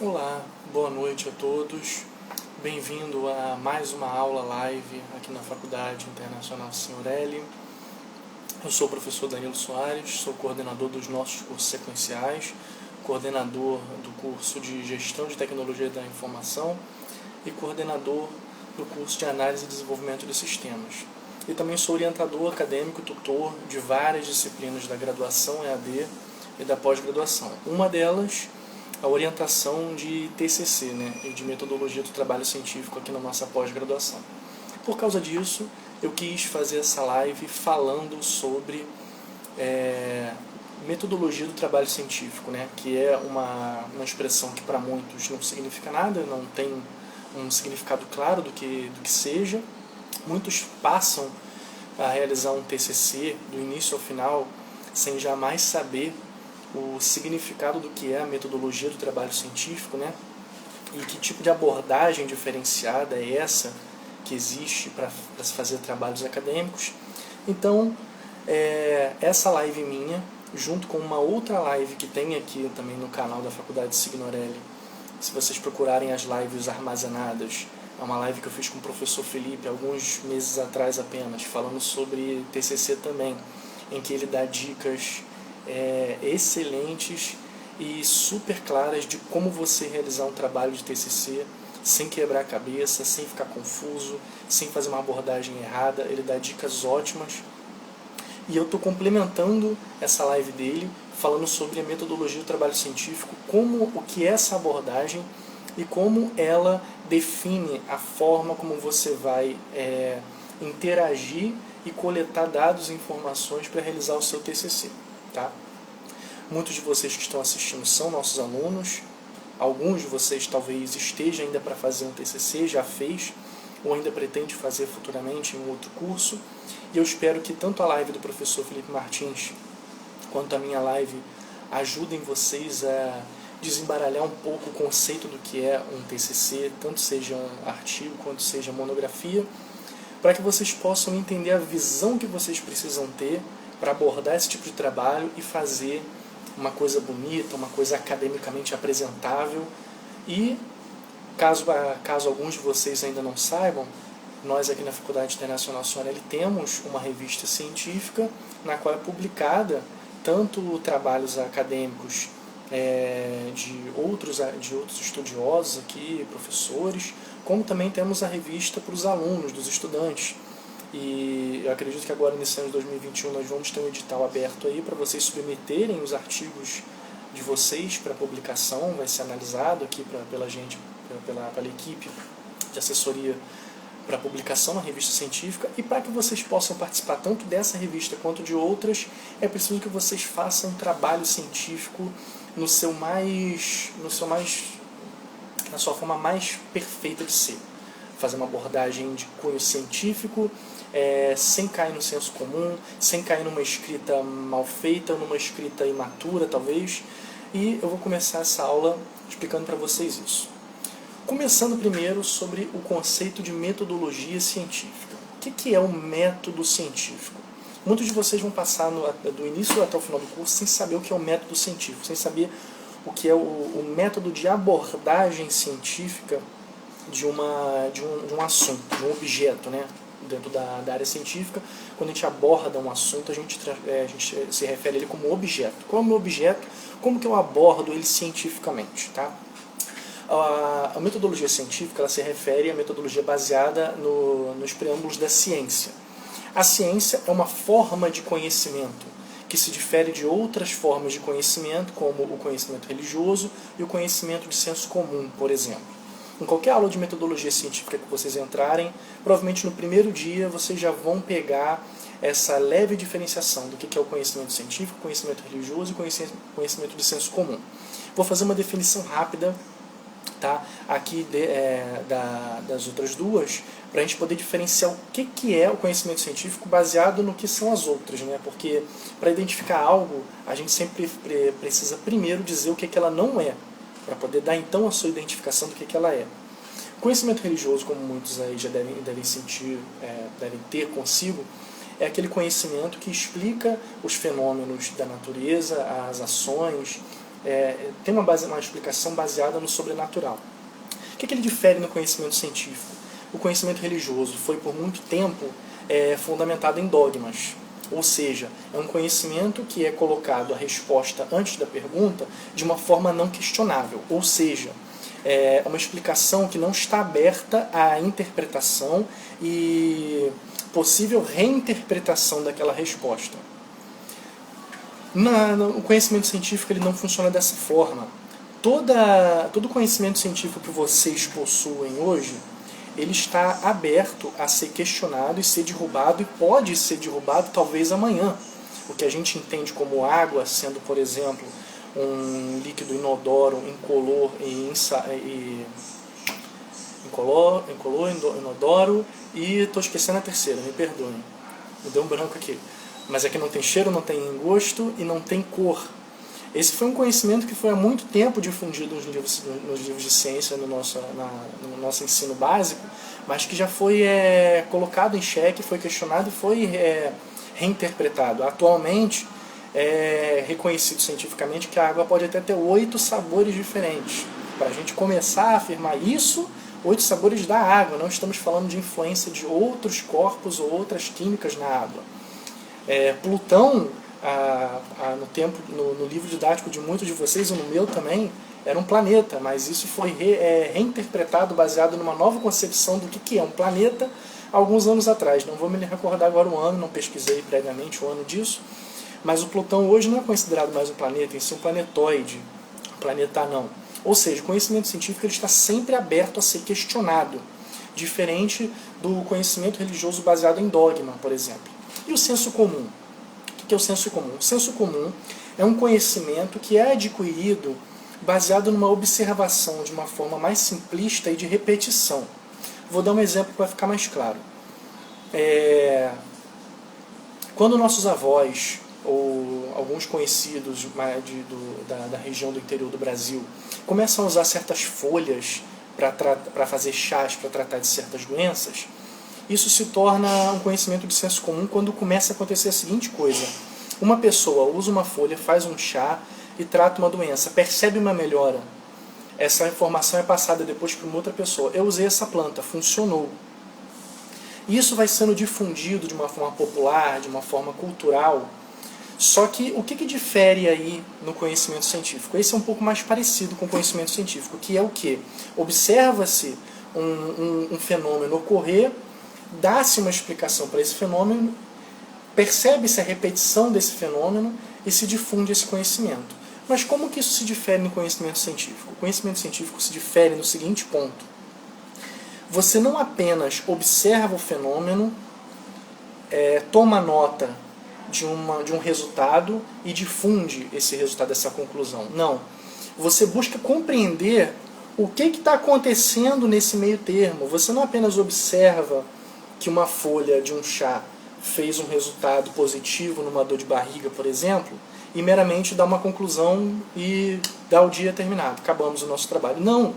Olá, boa noite a todos. Bem-vindo a mais uma aula live aqui na Faculdade Internacional Signorelli. Eu sou o professor Danilo Soares, sou coordenador dos nossos cursos sequenciais, coordenador do curso de Gestão de Tecnologia da Informação e coordenador do curso de Análise e Desenvolvimento de Sistemas. E também sou orientador acadêmico e tutor de várias disciplinas da graduação EAD e da pós-graduação. Uma delas, a orientação de TCC, e de metodologia do trabalho científico aqui na nossa pós-graduação. Por causa disso, eu quis fazer essa live falando sobre metodologia do trabalho científico, que é uma expressão que para muitos não significa nada, não tem um significado claro do que seja. Muitos passam a realizar um TCC do início ao final sem jamais saber o significado do que é a metodologia do trabalho científico, e que tipo de abordagem diferenciada é essa que existe para se fazer trabalhos acadêmicos. Então, essa live minha, junto com uma outra live que tem aqui também no canal da Faculdade Signorelli, se vocês procurarem as lives armazenadas, é uma live que eu fiz com o professor Felipe alguns meses atrás apenas, falando sobre TCC também, em que ele dá dicas excelentes e super claras de como você realizar um trabalho de TCC sem quebrar a cabeça, sem ficar confuso, sem fazer uma abordagem errada. Ele dá dicas ótimas. E eu estou complementando essa live dele, falando sobre a metodologia do trabalho científico, o que é essa abordagem e como ela define a forma como você vai interagir e coletar dados e informações para realizar o seu TCC. Tá? Muitos de vocês que estão assistindo são nossos alunos, alguns de vocês talvez estejam ainda para fazer um TCC, já fez, ou ainda pretende fazer futuramente em um outro curso, e eu espero que tanto a live do professor Felipe Martins quanto a minha live ajudem vocês a desembaralhar um pouco o conceito do que é um TCC, tanto seja artigo quanto seja monografia, para que vocês possam entender a visão que vocês precisam ter para abordar esse tipo de trabalho e fazer uma coisa bonita, uma coisa academicamente apresentável. E, caso alguns de vocês ainda não saibam, nós aqui na Faculdade Internacional Signorelli temos uma revista científica na qual é publicada tanto trabalhos acadêmicos de outros estudiosos aqui, professores, como também temos a revista para os alunos, dos estudantes. E eu acredito que agora, nesse ano de 2021, nós vamos ter um edital aberto aí para vocês submeterem os artigos de vocês para publicação. Vai ser analisado aqui pela gente, pela equipe de assessoria para publicação na revista científica. E para que vocês possam participar tanto dessa revista quanto de outras, é preciso que vocês façam um trabalho científico na sua forma mais perfeita de ser. Fazer uma abordagem de cunho científico, sem cair no senso comum, sem cair numa escrita mal feita, numa escrita imatura talvez. E eu vou começar essa aula explicando para vocês isso. Começando primeiro sobre o conceito de metodologia científica. O que é um método científico? Muitos de vocês vão passar do início até o final do curso sem saber o que é um método científico, sem saber o que é o método de abordagem científica de um assunto, de um objeto, dentro da área científica. Quando a gente aborda um assunto, a gente se refere a ele como objeto. Qual é o meu objeto? Como que eu abordo ele cientificamente? Tá? A metodologia científica ela se refere à metodologia baseada nos preâmbulos da ciência. A ciência é uma forma de conhecimento que se difere de outras formas de conhecimento, como o conhecimento religioso e o conhecimento de senso comum, por exemplo. Em qualquer aula de metodologia científica que vocês entrarem, provavelmente no primeiro dia vocês já vão pegar essa leve diferenciação do que é o conhecimento científico, conhecimento religioso e conhecimento de senso comum. Vou fazer uma definição rápida, tá, aqui das outras duas, para a gente poder diferenciar o que é o conhecimento científico baseado no que são as outras, porque para identificar algo, a gente sempre precisa primeiro dizer o que ela não é, para poder dar então a sua identificação do que ela é. Conhecimento religioso, como muitos aí já devem sentir, devem ter consigo, é aquele conhecimento que explica os fenômenos da natureza, as ações, tem uma explicação baseada no sobrenatural. O que ele difere no conhecimento científico? O conhecimento religioso foi por muito tempo fundamentado em dogmas. Ou seja, é um conhecimento que é colocado a resposta antes da pergunta de uma forma não questionável. Ou seja, é uma explicação que não está aberta à interpretação e possível reinterpretação daquela resposta. O conhecimento científico ele não funciona dessa forma. Todo conhecimento científico que vocês possuem hoje, ele está aberto a ser questionado e ser derrubado, e pode ser derrubado talvez amanhã. O que a gente entende como água, sendo, por exemplo, um líquido inodoro, incolor inodoro, e estou esquecendo a terceira, me perdoem. Me deu um branco aqui. Mas aqui não tem cheiro, não tem gosto e não tem cor. Esse foi um conhecimento que foi há muito tempo difundido nos livros de ciência, no nosso ensino básico, mas que já foi colocado em xeque, foi questionado e foi reinterpretado. Atualmente, é reconhecido cientificamente que a água pode até ter 8 sabores diferentes. Para a gente começar a afirmar isso, 8 sabores da água, não estamos falando de influência de outros corpos ou outras químicas na água. Plutão, no livro didático de muitos de vocês, e no meu também, era um planeta, mas isso foi reinterpretado baseado numa nova concepção do que é um planeta alguns anos atrás. Não vou me recordar agora o ano, não pesquisei previamente o ano disso, mas o Plutão hoje não é considerado mais um planeta, em si um planetoide, um planeta anão. Ou seja, o conhecimento científico ele está sempre aberto a ser questionado, diferente do conhecimento religioso baseado em dogma, por exemplo. E o senso comum? O que é o senso comum? O senso comum é um conhecimento que é adquirido baseado numa observação de uma forma mais simplista e de repetição. Vou dar um exemplo para ficar mais claro. Quando nossos avós ou alguns conhecidos da região do interior do Brasil começam a usar certas folhas para fazer chás para tratar de certas doenças, isso se torna um conhecimento de senso comum quando começa a acontecer a seguinte coisa. Uma pessoa usa uma folha, faz um chá e trata uma doença, percebe uma melhora. Essa informação é passada depois para uma outra pessoa. Eu usei essa planta, funcionou. Isso vai sendo difundido de uma forma popular, de uma forma cultural. Só que o que difere aí no conhecimento científico? Esse é um pouco mais parecido com o conhecimento científico, que é o quê? Observa-se um fenômeno ocorrer, dá-se uma explicação para esse fenômeno, percebe-se a repetição desse fenômeno e se difunde esse conhecimento. Mas como que isso se difere no conhecimento científico? O conhecimento científico se difere no seguinte ponto. Você não apenas observa o fenômeno, toma nota de um resultado e difunde esse resultado, essa conclusão. Não. Você busca compreender o que está acontecendo nesse meio termo. Você não apenas observa que uma folha de um chá fez um resultado positivo numa dor de barriga, por exemplo, e meramente dá uma conclusão e dá o dia terminado, acabamos o nosso trabalho. Não.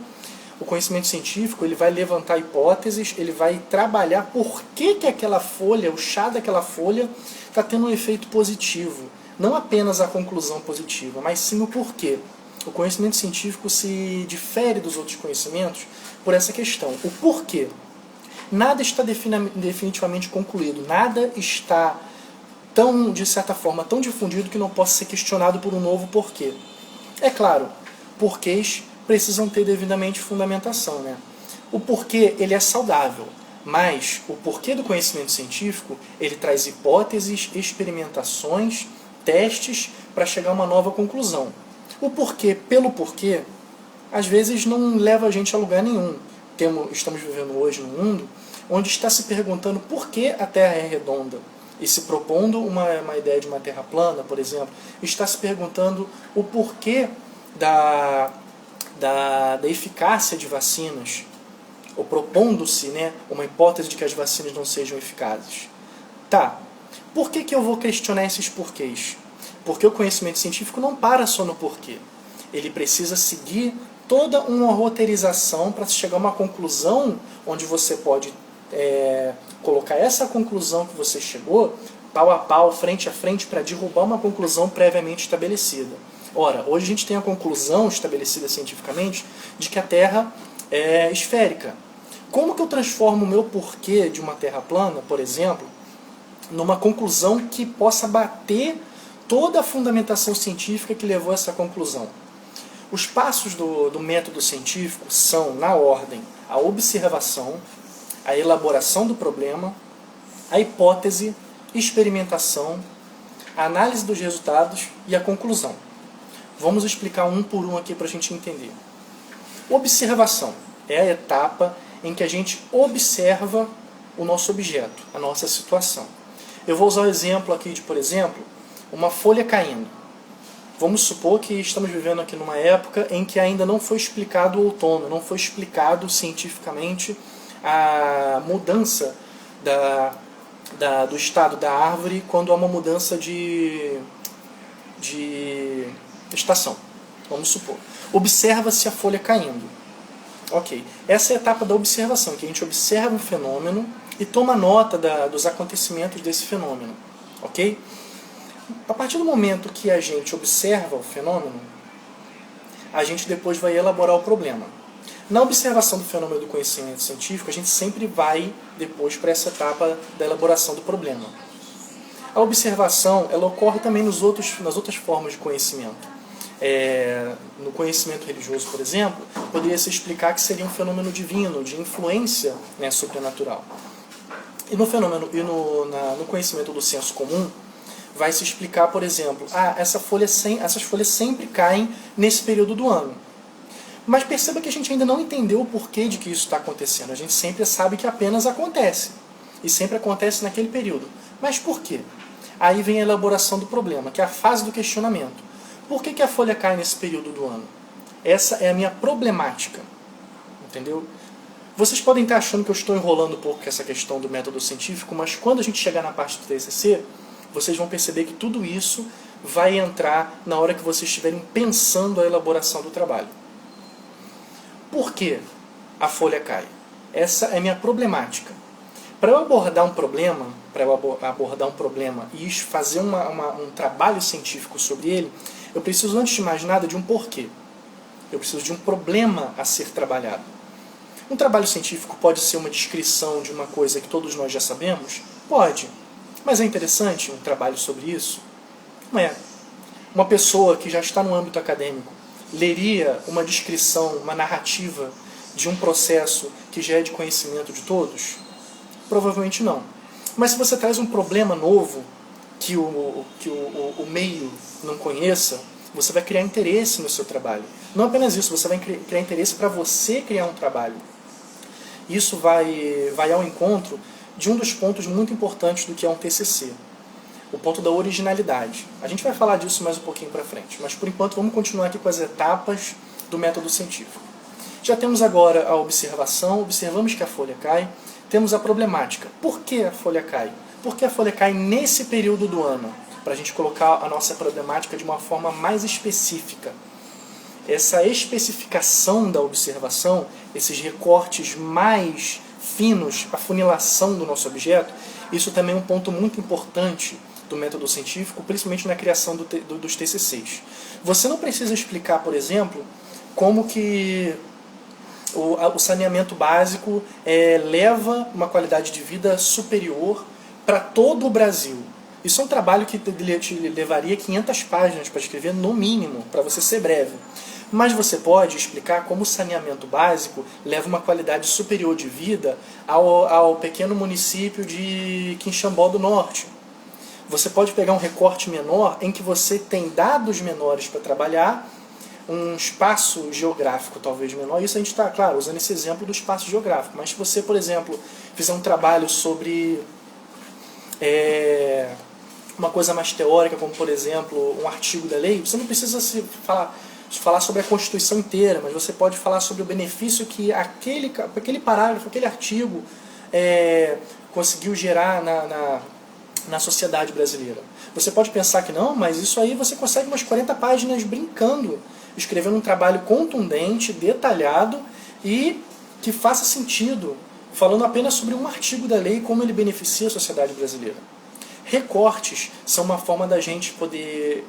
O conhecimento científico ele vai levantar hipóteses, ele vai trabalhar por que aquela folha, o chá daquela folha, está tendo um efeito positivo. Não apenas a conclusão positiva, mas sim o porquê. O conhecimento científico se difere dos outros conhecimentos por essa questão. O porquê. Nada está definitivamente concluído, nada está de certa forma, tão difundido que não possa ser questionado por um novo porquê. É claro, porquês precisam ter devidamente fundamentação, né? O porquê ele é saudável, mas o porquê do conhecimento científico ele traz hipóteses, experimentações, testes para chegar a uma nova conclusão. O porquê pelo porquê, às vezes não leva a gente a lugar nenhum. Estamos vivendo hoje num mundo onde está se perguntando por que a Terra é redonda. E se propondo uma ideia de uma Terra plana, por exemplo, está se perguntando o porquê da eficácia de vacinas, ou propondo-se uma hipótese de que as vacinas não sejam eficazes. Tá, por que eu vou questionar esses porquês? Porque o conhecimento científico não para só no porquê. Ele precisa seguir toda uma roteirização para chegar a uma conclusão onde você pode colocar essa conclusão que você chegou pau a pau, frente a frente, para derrubar uma conclusão previamente estabelecida. Ora, hoje a gente tem a conclusão estabelecida cientificamente de que a Terra é esférica. Como que eu transformo o meu porquê de uma Terra plana, por exemplo, numa conclusão que possa bater toda a fundamentação científica que levou a essa conclusão? Os passos do método científico são, na ordem, a observação, a elaboração do problema, a hipótese, experimentação, a análise dos resultados e a conclusão. Vamos explicar um por um aqui para a gente entender. Observação é a etapa em que a gente observa o nosso objeto, a nossa situação. Eu vou usar o exemplo aqui de, por exemplo, uma folha caindo. Vamos supor que estamos vivendo aqui numa época em que ainda não foi explicado o outono, não foi explicado cientificamente a mudança do estado da árvore quando há uma mudança de estação. Vamos supor. Observa-se a folha caindo. Ok. Essa é a etapa da observação, que a gente observa o fenômeno e toma nota dos acontecimentos desse fenômeno. Ok? A partir do momento que a gente observa o fenômeno, a gente depois vai elaborar o problema. Na observação do fenômeno do conhecimento científico, a gente sempre vai depois para essa etapa da elaboração do problema. A observação ela ocorre também nas outras formas de conhecimento. No conhecimento religioso, por exemplo, poderia se explicar que seria um fenômeno divino, de influência, né, sobrenatural. E no conhecimento do senso comum, vai se explicar, por exemplo, essas folhas sempre caem nesse período do ano. Mas perceba que a gente ainda não entendeu o porquê de que isso está acontecendo. A gente sempre sabe que apenas acontece. E sempre acontece naquele período. Mas por quê? Aí vem a elaboração do problema, que é a fase do questionamento. Por que a folha cai nesse período do ano? Essa é a minha problemática. Entendeu? Vocês podem estar achando que eu estou enrolando um pouco com essa questão do método científico, mas quando a gente chegar na parte do TCC, vocês vão perceber que tudo isso vai entrar na hora que vocês estiverem pensando a elaboração do trabalho. Por que a folha cai? Essa é a minha problemática. Para eu abordar um problema, e fazer um trabalho científico sobre ele, eu preciso, antes de mais nada, de um porquê. Eu preciso de um problema a ser trabalhado. Um trabalho científico pode ser uma descrição de uma coisa que todos nós já sabemos? Pode. Mas é interessante um trabalho sobre isso? Não é. Uma pessoa que já está no âmbito acadêmico leria uma descrição, uma narrativa de um processo que já é de conhecimento de todos? Provavelmente não. Mas se você traz um problema novo que o meio não conheça, você vai criar interesse no seu trabalho. Não apenas isso, você vai criar interesse para você criar um trabalho. Isso vai ao encontro de um dos pontos muito importantes do que é um TCC. O ponto da originalidade. A gente vai falar disso mais um pouquinho para frente, mas por enquanto vamos continuar aqui com as etapas do método científico. Já temos agora a observação, observamos que a folha cai, temos a problemática. Por que a folha cai? Por que a folha cai nesse período do ano? Para a gente colocar a nossa problemática de uma forma mais específica. Essa especificação da observação, esses recortes mais finos, a funilação do nosso objeto, isso também é um ponto muito importante do método científico, principalmente na criação dos TCCs. Você não precisa explicar, por exemplo, como que o saneamento básico leva uma qualidade de vida superior para todo o Brasil. Isso é um trabalho que te levaria 500 páginas para escrever, no mínimo, para você ser breve. Mas você pode explicar como o saneamento básico leva uma qualidade superior de vida ao pequeno município de Quinchambó do Norte. Você pode pegar um recorte menor em que você tem dados menores para trabalhar, um espaço geográfico talvez menor. Isso a gente está, claro, usando esse exemplo do espaço geográfico. Mas se você, por exemplo, fizer um trabalho sobre uma coisa mais teórica, como por exemplo um artigo da lei, você não precisa falar sobre a Constituição inteira, mas você pode falar sobre o benefício que aquele parágrafo, aquele artigo conseguiu gerar na sociedade brasileira. Você pode pensar que não, mas isso aí você consegue umas 40 páginas brincando, escrevendo um trabalho contundente, detalhado e que faça sentido, falando apenas sobre um artigo da lei e como ele beneficia a sociedade brasileira. Recortes são uma forma da gente poder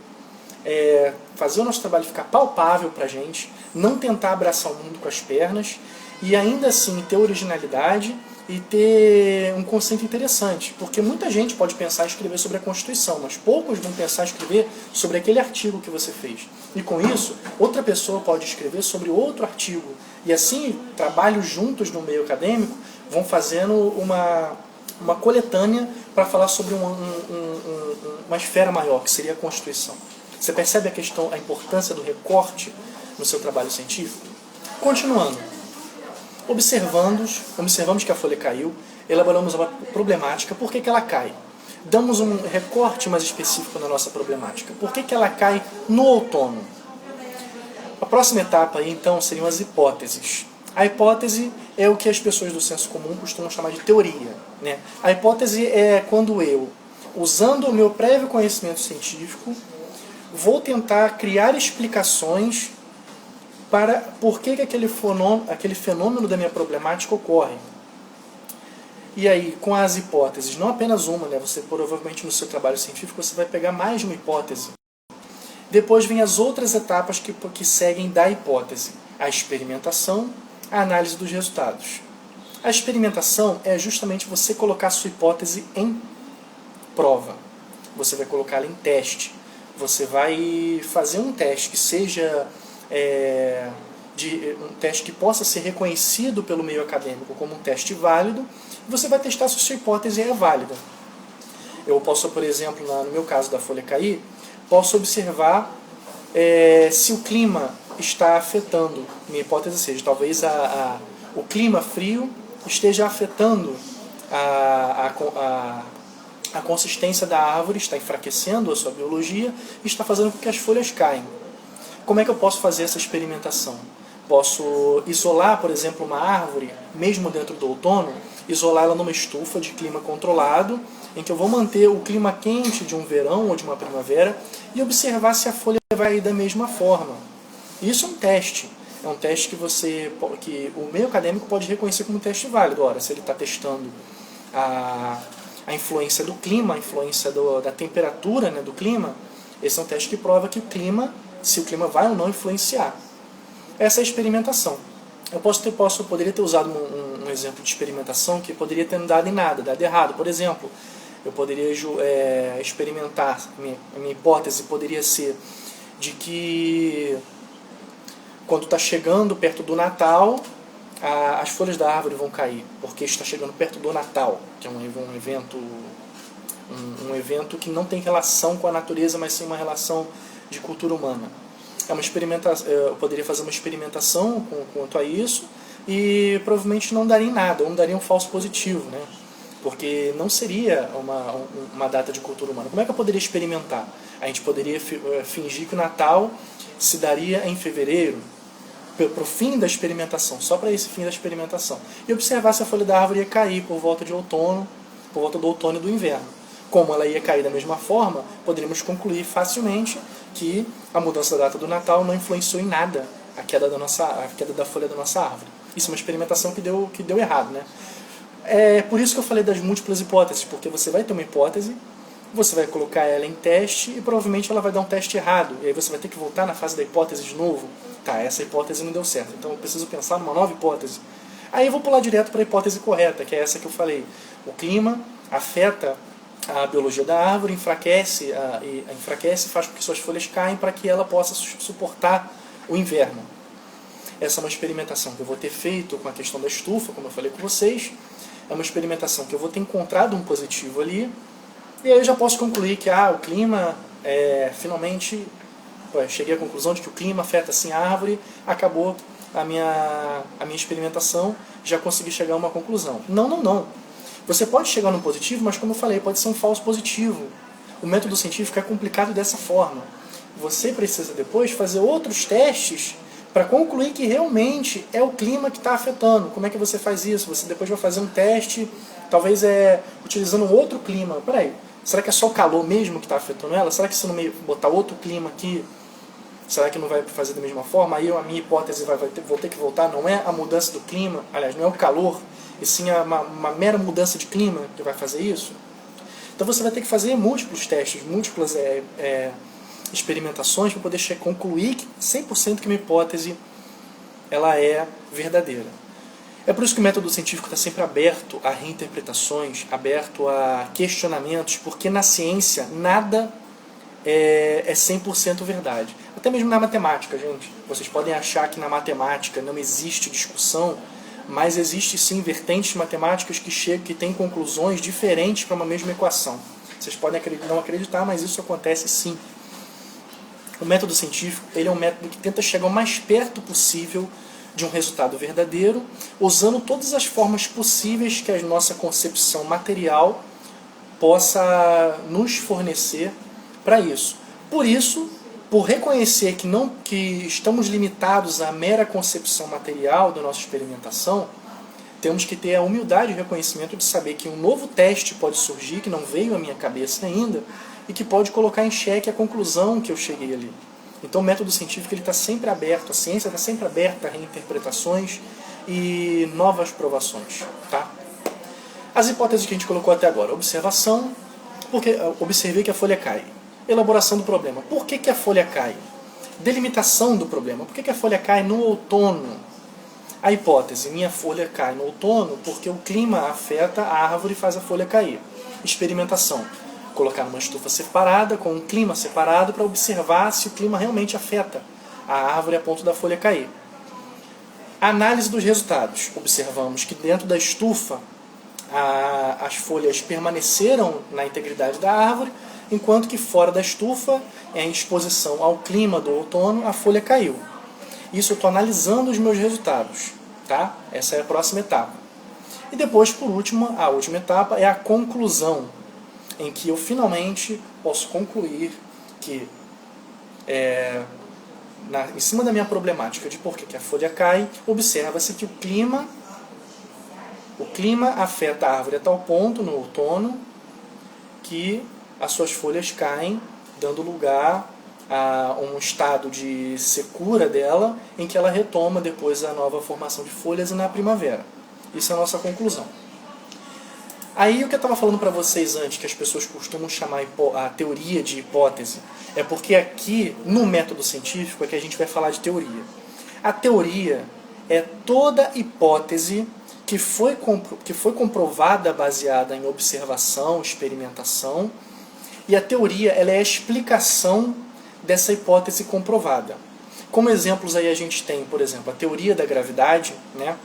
fazer o nosso trabalho ficar palpável para a gente, não tentar abraçar o mundo com as pernas e ainda assim ter originalidade e ter um conceito interessante, porque muita gente pode pensar em escrever sobre a Constituição, mas poucos vão pensar em escrever sobre aquele artigo que você fez. E com isso, outra pessoa pode escrever sobre outro artigo. E assim, trabalhos juntos no meio acadêmico vão fazendo uma coletânea para falar sobre uma esfera maior, que seria a Constituição. Você percebe a importância do recorte no seu trabalho científico? Continuando. Observamos que a folha caiu, elaboramos uma problemática, por que ela cai? Damos um recorte mais específico na nossa problemática. Por que ela cai no outono? A próxima etapa aí, então, seriam as hipóteses. A hipótese é o que as pessoas do senso comum costumam chamar de teoria, né? A hipótese é quando eu, usando o meu prévio conhecimento científico, vou tentar criar explicações para por que aquele fenômeno da minha problemática ocorre. E aí, com as hipóteses, não apenas uma, né? Você provavelmente no seu trabalho científico você vai pegar mais de uma hipótese. Depois vem as outras etapas que seguem da hipótese. A experimentação, a análise dos resultados. A experimentação é justamente você colocar a sua hipótese em prova. Você vai colocá-la em teste. Você vai fazer um teste que seja um teste que possa ser reconhecido pelo meio acadêmico como um teste válido. Você vai testar se a sua hipótese é válida. Eu posso, por exemplo, no meu caso da folha cair, posso observar se o clima está afetando. Minha hipótese seja, talvez o clima frio esteja afetando a consistência da árvore, está enfraquecendo a sua biologia e está fazendo com que as folhas caem. Como é que eu posso fazer essa experimentação? Posso isolar, por exemplo, uma árvore, mesmo dentro do outono, isolá-la numa estufa de clima controlado, em que eu vou manter o clima quente de um verão ou de uma primavera e observar se a folha vai ir da mesma forma. Isso é um teste. É um teste que o meio acadêmico pode reconhecer como um teste válido. Ora, se ele está testando a influência do clima, a influência da temperatura, né, do clima, esse é um teste que prova que se o clima vai ou não influenciar. Essa é a experimentação. Eu poderia ter usado um exemplo de experimentação que poderia ter não dado em nada, dado errado. Por exemplo, eu poderia experimentar, a minha hipótese poderia ser de que quando está chegando perto do Natal, as folhas da árvore vão cair, porque está chegando perto do Natal, que é um evento que não tem relação com a natureza, mas sim uma relação de cultura humana. Eu poderia fazer uma experimentação quanto a isso e provavelmente não daria em nada, ou não daria um falso positivo, né? Porque não seria uma data de cultura humana. Como é que eu poderia experimentar? A gente poderia fingir que o Natal se daria em fevereiro, para o fim da experimentação, só para esse fim da experimentação. E observar se a folha da árvore ia cair por volta do outono e do inverno. Como ela ia cair da mesma forma, poderíamos concluir facilmente que a mudança da data do Natal não influenciou em nada a queda da folha da nossa árvore. Isso é uma experimentação que deu errado, né? É por isso que eu falei das múltiplas hipóteses, porque você vai ter uma hipótese, você vai colocar ela em teste e provavelmente ela vai dar um teste errado. E aí você vai ter que voltar na fase da hipótese de novo. Tá, essa hipótese não deu certo, então eu preciso pensar numa nova hipótese. Aí eu vou pular direto para a hipótese correta, que é essa que eu falei. O clima afeta a biologia da árvore, enfraquece e faz com que suas folhas caem para que ela possa suportar o inverno. Essa é uma experimentação que eu vou ter feito com a questão da estufa, como eu falei com vocês. É uma experimentação que eu vou ter encontrado um positivo ali. E aí eu já posso concluir que o clima, finalmente, cheguei à conclusão de que o clima afeta assim a árvore, acabou a minha experimentação, já consegui chegar a uma conclusão. Não. Você pode chegar num positivo, mas como eu falei, pode ser um falso positivo. O método científico é complicado dessa forma. Você precisa depois fazer outros testes para concluir que realmente é o clima que está afetando. Como é que você faz isso? Você depois vai fazer um teste, talvez utilizando um outro clima. Peraí, será que é só o calor mesmo que está afetando ela? Será que se não botar outro clima aqui, será que não vai fazer da mesma forma? Aí a minha hipótese vou ter que voltar, não é a mudança do clima, aliás, não é o calor, e sim uma mera mudança de clima que vai fazer isso. Então você vai ter que fazer múltiplos testes, múltiplas experimentações para poder concluir 100% que minha hipótese ela é verdadeira. É por isso que o método científico está sempre aberto a reinterpretações, aberto a questionamentos, porque na ciência nada é 100% verdade. Até mesmo na matemática, gente. Vocês podem achar que na matemática não existe discussão, mas existe sim vertentes matemáticas que têm conclusões diferentes para uma mesma equação. Vocês podem não acreditar, mas isso acontece sim. O método científico ele é um método que tenta chegar o mais perto possível de um resultado verdadeiro, usando todas as formas possíveis que a nossa concepção material possa nos fornecer para isso. Por isso, por reconhecer que estamos limitados à mera concepção material da nossa experimentação, temos que ter a humildade e o reconhecimento de saber que um novo teste pode surgir, que não veio à minha cabeça ainda, e que pode colocar em xeque a conclusão que eu cheguei ali. Então o método científico está sempre aberto, a ciência está sempre aberta a reinterpretações e novas provações. Tá? As hipóteses que a gente colocou até agora. Observação, porque observei que a folha cai. Elaboração do problema. Por que a folha cai? Delimitação do problema. Por que a folha cai no outono? A hipótese, minha folha cai no outono porque o clima afeta a árvore e faz a folha cair. Experimentação. Colocar numa estufa separada, com um clima separado, para observar se o clima realmente afeta a árvore a ponto da folha cair. Análise dos resultados. Observamos que dentro da estufa as folhas permaneceram na integridade da árvore, enquanto que fora da estufa, em exposição ao clima do outono, a folha caiu. Isso eu estou analisando os meus resultados. Tá? Essa é a próxima etapa. E depois, por último, a última etapa é a conclusão, em que eu finalmente posso concluir que, em cima da minha problemática de por que a folha cai, observa-se que o clima afeta a árvore a tal ponto no outono que as suas folhas caem, dando lugar a um estado de secura dela, em que ela retoma depois a nova formação de folhas na primavera. Isso é a nossa conclusão. Aí o que eu estava falando para vocês antes, que as pessoas costumam chamar a teoria de hipótese, é porque aqui, no método científico, é que a gente vai falar de teoria. A teoria é toda hipótese que foi comprovada baseada em observação, experimentação, e a teoria ela é a explicação dessa hipótese comprovada. Como exemplos aí a gente tem, por exemplo, a teoria da gravidade, né?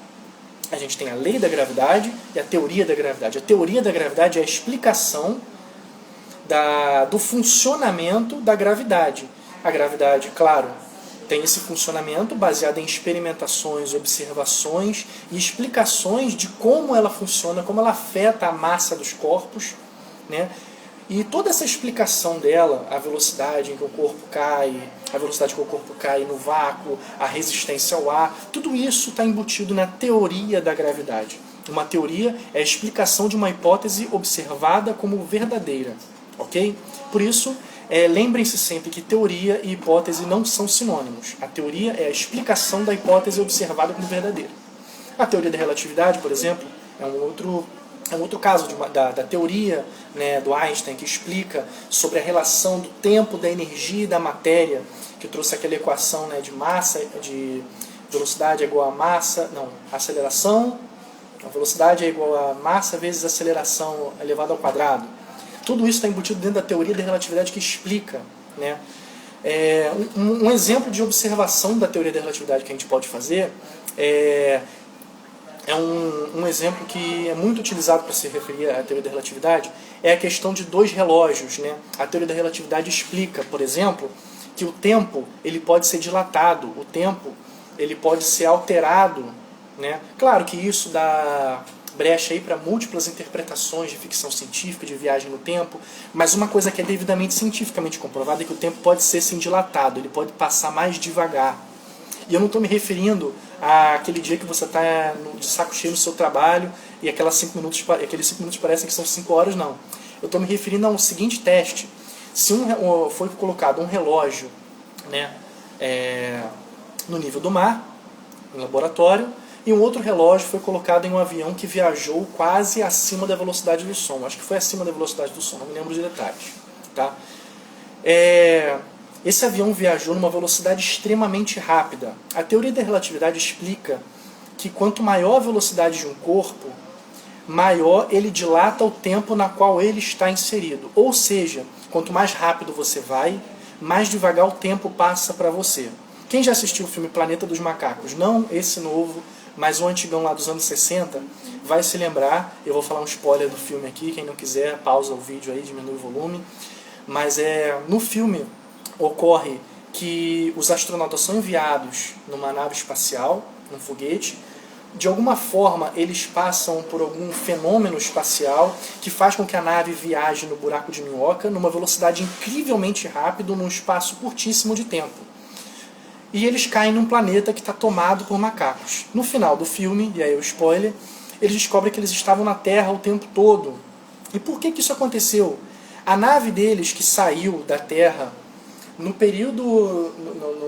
A gente tem a lei da gravidade e a teoria da gravidade. A teoria da gravidade é a explicação do funcionamento da gravidade. A gravidade, claro, tem esse funcionamento baseado em experimentações, observações e explicações de como ela funciona, como ela afeta a massa dos corpos, né? E toda essa explicação dela, a velocidade em que o corpo cai, a velocidade que o corpo cai no vácuo, a resistência ao ar, tudo isso está embutido na teoria da gravidade. Uma teoria é a explicação de uma hipótese observada como verdadeira. Ok? Por isso, lembrem-se sempre que teoria e hipótese não são sinônimos. A teoria é a explicação da hipótese observada como verdadeira. A teoria da relatividade, por exemplo, é um outro caso da teoria, né, do Einstein, que explica sobre a relação do tempo, da energia e da matéria, que trouxe aquela equação, né, de massa, de velocidade é igual a massa, aceleração, a velocidade é igual a massa vezes aceleração elevado ao quadrado. Tudo isso está embutido dentro da teoria da relatividade que explica, né? Um exemplo de observação da teoria da relatividade que a gente pode fazer é um exemplo que é muito utilizado para se referir à teoria da relatividade, é a questão de dois relógios, né? A teoria da relatividade explica, por exemplo, que o tempo ele pode ser dilatado, o tempo ele pode ser alterado, né? Claro que isso dá brecha aí para múltiplas interpretações de ficção científica, de viagem no tempo, mas uma coisa que é devidamente cientificamente comprovada é que o tempo pode ser sim dilatado, ele pode passar mais devagar. E eu não estou me referindo àquele dia que você está de saco cheio no seu trabalho e aqueles 5 minutos parecem que são 5 horas, não. Eu estou me referindo ao seguinte teste. Se foi colocado um relógio, né, no nível do mar, no laboratório, e um outro relógio foi colocado em um avião que viajou quase acima da velocidade do som. Acho que foi acima da velocidade do som, não me lembro de detalhes. Tá? Esse avião viajou numa velocidade extremamente rápida. A teoria da relatividade explica que quanto maior a velocidade de um corpo, maior ele dilata o tempo na qual ele está inserido. Ou seja, quanto mais rápido você vai, mais devagar o tempo passa para você. Quem já assistiu o filme Planeta dos Macacos, não esse novo, mas o antigão lá dos anos 60, vai se lembrar. Eu vou falar um spoiler do filme aqui, quem não quiser, pausa o vídeo aí, diminui o volume. Mas no filme ocorre que os astronautas são enviados numa nave espacial, num foguete. De alguma forma eles passam por algum fenômeno espacial que faz com que a nave viaje no buraco de minhoca numa velocidade incrivelmente rápida num espaço curtíssimo de tempo. E eles caem num planeta que está tomado por macacos. No final do filme, e aí o spoiler, eles descobrem que eles estavam na Terra o tempo todo. E por que isso aconteceu? A nave deles que saiu da Terra no período,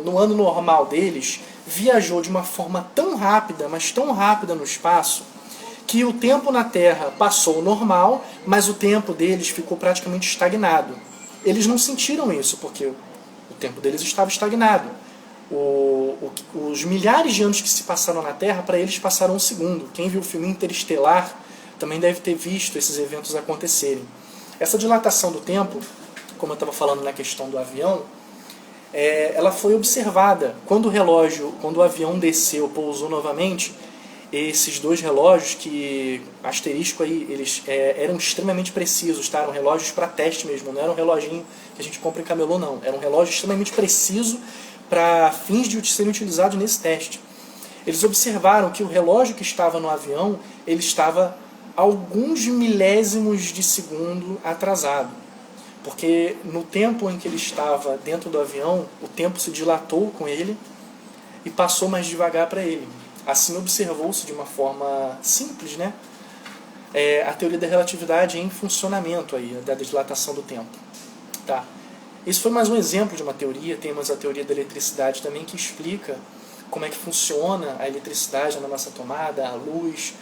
no ano normal deles, viajou de uma forma tão rápida, mas tão rápida no espaço, que o tempo na Terra passou normal, mas o tempo deles ficou praticamente estagnado. Eles não sentiram isso, porque o tempo deles estava estagnado. Os milhares de anos que se passaram na Terra, para eles passaram um segundo. Quem viu o filme Interestelar também deve ter visto esses eventos acontecerem. Essa dilatação do tempo, como eu estava falando na questão do avião, ela foi observada. Quando o avião desceu, pousou novamente, esses dois relógios, que asterisco aí, eles eram extremamente precisos, tá? Eram relógios para teste mesmo, não era um reloginho que a gente compra em camelô, não. Era um relógio extremamente preciso para fins de serem utilizados nesse teste. Eles observaram que o relógio que estava no avião, ele estava alguns milésimos de segundo atrasado. Porque no tempo em que ele estava dentro do avião, o tempo se dilatou com ele e passou mais devagar para ele. Assim observou-se de uma forma simples, né? A teoria da relatividade em funcionamento, aí, da dilatação do tempo. Tá? Isso foi mais um exemplo de uma teoria. Temos a teoria da eletricidade também, que explica como é que funciona a eletricidade na nossa tomada, a luz,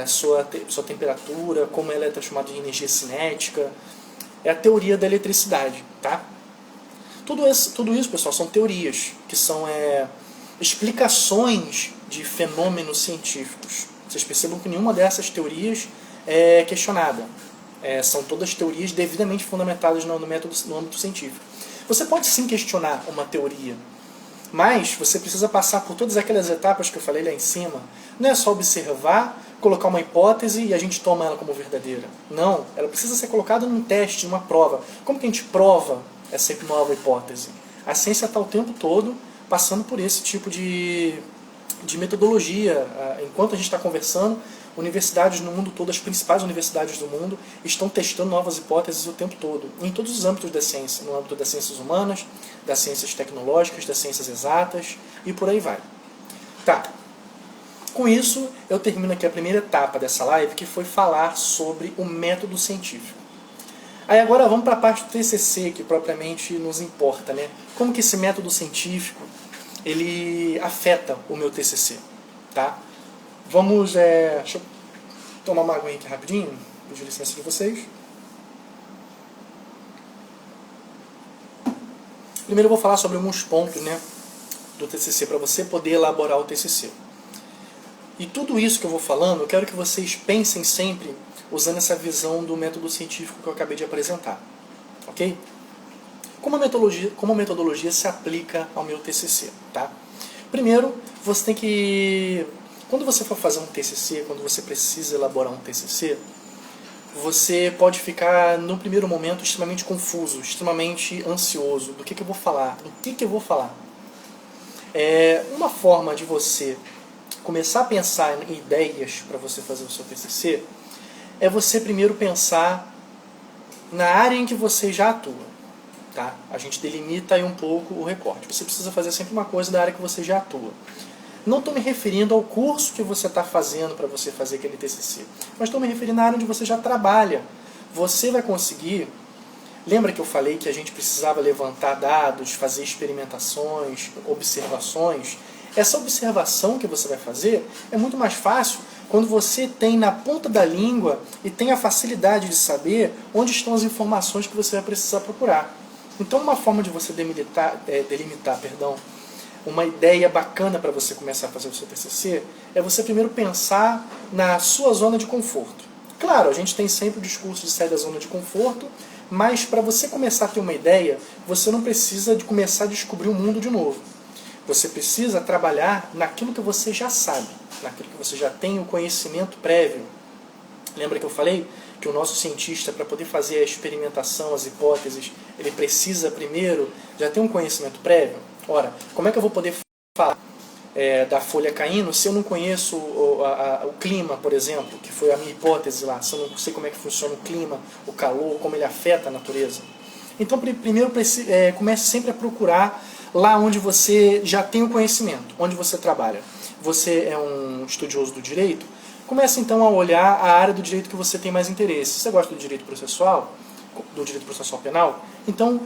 sua temperatura, como ela é transformada em energia cinética. É a teoria da eletricidade, tá? Tudo isso, pessoal, são teorias, que são explicações de fenômenos científicos. Vocês percebam que nenhuma dessas teorias é questionada. São todas teorias devidamente fundamentadas no âmbito científico. Você pode sim questionar uma teoria, mas você precisa passar por todas aquelas etapas que eu falei lá em cima. Não é só observar, colocar uma hipótese e a gente toma ela como verdadeira. Não, ela precisa ser colocada num teste, numa prova. Como que a gente prova essa nova hipótese? A ciência está o tempo todo passando por esse tipo de metodologia. Enquanto a gente está conversando, universidades no mundo todo, as principais universidades do mundo, estão testando novas hipóteses o tempo todo, em todos os âmbitos da ciência, no âmbito das ciências humanas, das ciências tecnológicas, das ciências exatas, e por aí vai. Tá. Com isso, eu termino aqui a primeira etapa dessa live, que foi falar sobre o método científico. Aí agora vamos para a parte do TCC, que propriamente nos importa, né? Como que esse método científico ele afeta o meu TCC, tá? Vamos, deixa eu tomar uma aguinha aqui rapidinho, pedir licença de vocês. Primeiro eu vou falar sobre alguns pontos, né, do TCC, para você poder elaborar o TCC. E tudo isso que eu vou falando, eu quero que vocês pensem sempre usando essa visão do método científico que eu acabei de apresentar. Ok? Como a metodologia se aplica ao meu TCC, tá? Primeiro, você tem que... Quando você for fazer um TCC, quando você precisa elaborar um TCC, você pode ficar, no primeiro momento, extremamente confuso, extremamente ansioso. Do que eu vou falar? Do que eu vou falar? Uma forma de você começar a pensar em ideias para você fazer o seu TCC é você primeiro pensar na área em que você já atua. Tá? A gente delimita aí um pouco o recorte. Você precisa fazer sempre uma coisa da área que você já atua. Não estou me referindo ao curso que você está fazendo para você fazer aquele TCC, mas estou me referindo à área onde você já trabalha. Você vai conseguir... Lembra que eu falei que a gente precisava levantar dados, fazer experimentações, observações? Essa observação que você vai fazer é muito mais fácil quando você tem na ponta da língua e tem a facilidade de saber onde estão as informações que você vai precisar procurar. Então uma forma de você delimitar uma ideia bacana para você começar a fazer o seu TCC é você primeiro pensar na sua zona de conforto. Claro, a gente tem sempre o discurso de sair da zona de conforto, mas para você começar a ter uma ideia, você não precisa de começar a descobrir o mundo de novo. Você precisa trabalhar naquilo que você já sabe, naquilo que você já tem o conhecimento prévio. Lembra que eu falei que o nosso cientista, para poder fazer a experimentação, as hipóteses, ele precisa primeiro já ter um conhecimento prévio? Ora, como é que eu vou poder falar da folha caindo se eu não conheço o clima, por exemplo, que foi a minha hipótese lá, se eu não sei como é que funciona o clima, o calor, como ele afeta a natureza? Então, primeiro comece sempre a procurar lá onde você já tem o conhecimento, onde você trabalha. Você é um estudioso do direito? Comece então a olhar a área do direito que você tem mais interesse. Você gosta do direito processual penal? Então,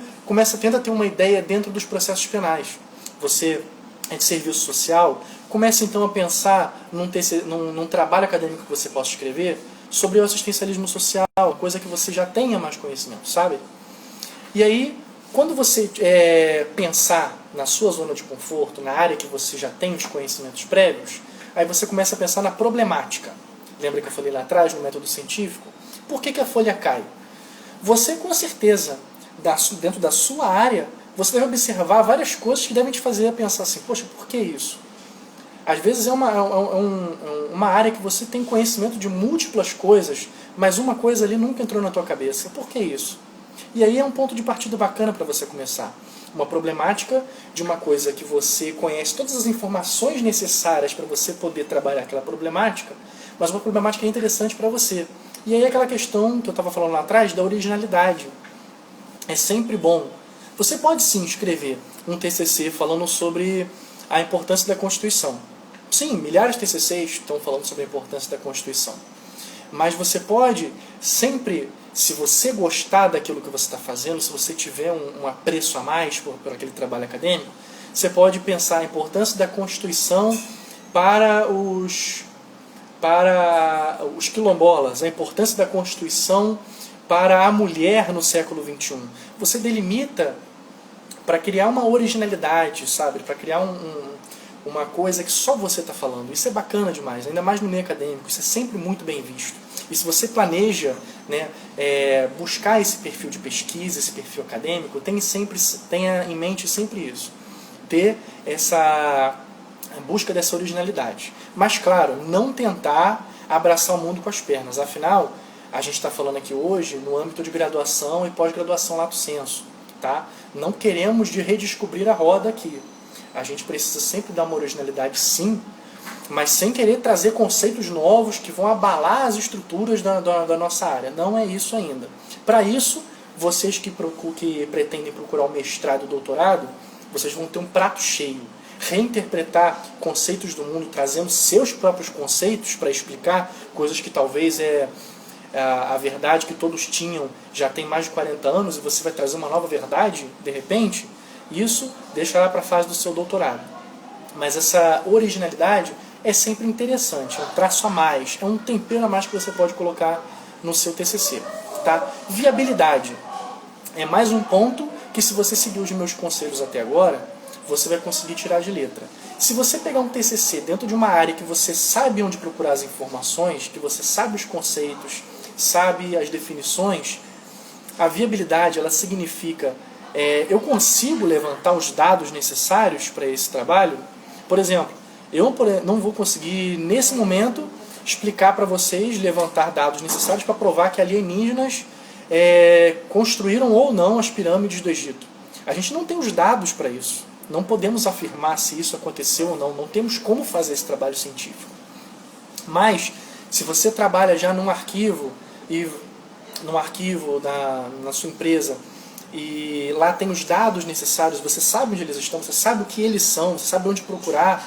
tenta ter uma ideia dentro dos processos penais. Você é de serviço social? Comece então a pensar num trabalho acadêmico que você possa escrever sobre o assistencialismo social, coisa que você já tenha mais conhecimento, sabe? E aí, quando você pensar na sua zona de conforto, na área que você já tem os conhecimentos prévios, aí você começa a pensar na problemática. Lembra que eu falei lá atrás, no método científico? Por que a folha cai? Você, com certeza, dentro da sua área, você deve observar várias coisas que devem te fazer pensar assim, poxa, por que isso? Às vezes é uma área que você tem conhecimento de múltiplas coisas, mas uma coisa ali nunca entrou na tua cabeça. Por que isso? E aí é um ponto de partida bacana para você começar. Uma problemática de uma coisa que você conhece todas as informações necessárias para você poder trabalhar aquela problemática, mas uma problemática interessante para você. E aí aquela questão que eu estava falando lá atrás, da originalidade. É sempre bom. Você pode sim escrever um TCC falando sobre a importância da Constituição. Sim, milhares de TCCs estão falando sobre a importância da Constituição. Mas você pode sempre, se você gostar daquilo que você está fazendo, se você tiver um apreço a mais por aquele trabalho acadêmico, você pode pensar a importância da Constituição para os quilombolas, a importância da Constituição para a mulher no século XXI. Você delimita para criar uma originalidade, sabe? Para criar uma coisa que só você está falando. Isso é bacana demais, ainda mais no meio acadêmico, isso é sempre muito bem visto. E se você planeja, né, buscar esse perfil de pesquisa, esse perfil acadêmico, tenha em mente sempre isso. Ter essa busca dessa originalidade. Mas, claro, não tentar abraçar o mundo com as pernas. Afinal, a gente está falando aqui hoje no âmbito de graduação e pós-graduação lato sensu. Tá? Não queremos redescobrir a roda aqui. A gente precisa sempre dar uma originalidade, sim, mas sem querer trazer conceitos novos que vão abalar as estruturas da nossa área. Não é isso ainda. Para isso, vocês que pretendem procurar o mestrado e o doutorado, vocês vão ter um prato cheio. Reinterpretar conceitos do mundo, trazendo seus próprios conceitos para explicar coisas que talvez a verdade que todos tinham já tem mais de 40 anos e você vai trazer uma nova verdade, de repente, isso deixa lá para a fase do seu doutorado. Mas essa originalidade é sempre interessante, é um traço a mais, é um tempero a mais que você pode colocar no seu TCC. Tá? Viabilidade é mais um ponto que, se você seguir os meus conselhos até agora, você vai conseguir tirar de letra. Se você pegar um TCC dentro de uma área que você sabe onde procurar as informações, que você sabe os conceitos, sabe as definições, a viabilidade ela significa eu consigo levantar os dados necessários para esse trabalho. Por exemplo, eu não vou conseguir nesse momento explicar para vocês, levantar dados necessários para provar que alienígenas construíram ou não as pirâmides do Egito. A gente não tem os dados para isso. Não podemos afirmar se isso aconteceu ou não. Não temos como fazer esse trabalho científico. Mas, se você trabalha já num arquivo na sua empresa, e lá tem os dados necessários, você sabe onde eles estão, você sabe o que eles são, você sabe onde procurar,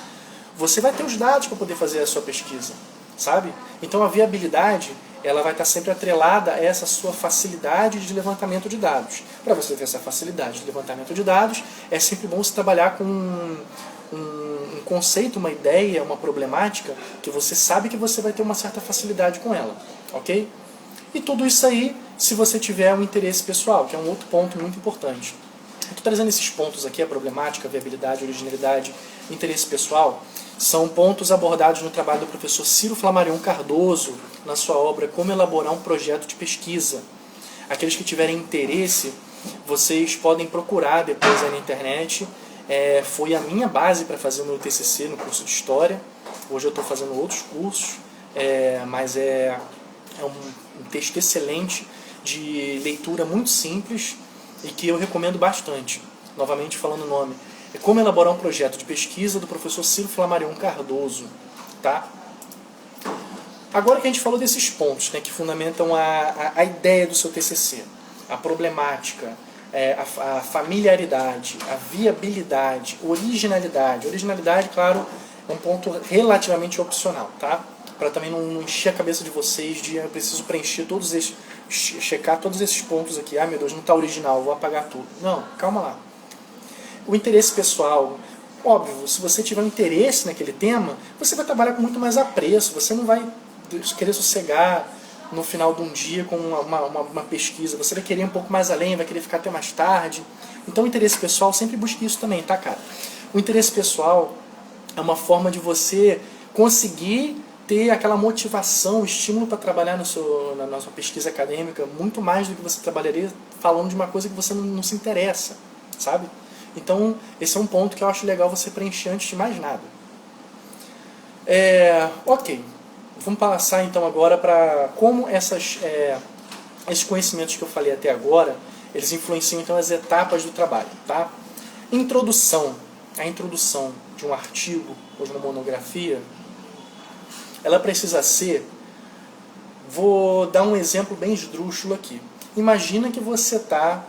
você vai ter os dados para poder fazer a sua pesquisa, sabe? Então a viabilidade ela vai estar sempre atrelada a essa sua facilidade de levantamento de dados. Para você ter essa facilidade de levantamento de dados, é sempre bom você trabalhar com um conceito, uma ideia, uma problemática, que você sabe que você vai ter uma certa facilidade com ela, ok? E tudo isso aí, se você tiver um interesse pessoal, que é um outro ponto muito importante. Estou trazendo esses pontos aqui, a problemática, a viabilidade, a originalidade, interesse pessoal, são pontos abordados no trabalho do professor Ciro Flammarion Cardoso, na sua obra Como Elaborar um Projeto de Pesquisa. Aqueles que tiverem interesse, vocês podem procurar depois aí na internet. Foi a minha base para fazer o meu TCC no curso de História. Hoje eu estou fazendo outros cursos, mas é um texto excelente, de leitura muito simples e que eu recomendo bastante. Novamente falando o nome. É Como Elaborar um Projeto de Pesquisa, do professor Ciro Flammarion Cardoso. Tá? Agora que a gente falou desses pontos, né, que fundamentam a ideia do seu TCC, a problemática, a familiaridade, a viabilidade, originalidade. Originalidade, claro, é um ponto relativamente opcional, tá? Para também não encher a cabeça de vocês de eu preciso preencher todos esses, checar todos esses pontos aqui. Ah, meu Deus, não está original, vou apagar tudo. Não, calma lá. O interesse pessoal, óbvio, se você tiver um interesse naquele tema, você vai trabalhar com muito mais apreço, você não vai querer sossegar no final de um dia com uma pesquisa, você vai querer um pouco mais além, vai querer ficar até mais tarde. Então o interesse pessoal, sempre busque isso também, tá, cara? O interesse pessoal é uma forma de você conseguir ter aquela motivação, estímulo para trabalhar na sua pesquisa acadêmica, muito mais do que você trabalharia falando de uma coisa que você não se interessa, sabe? Então, esse é um ponto que eu acho legal você preencher antes de mais nada. Ok. Vamos passar então agora para como esses conhecimentos que eu falei até agora, eles influenciam então as etapas do trabalho, tá? Introdução. A introdução de um artigo ou de uma monografia, ela precisa ser... Vou dar um exemplo bem esdrúxulo aqui. Imagina que você está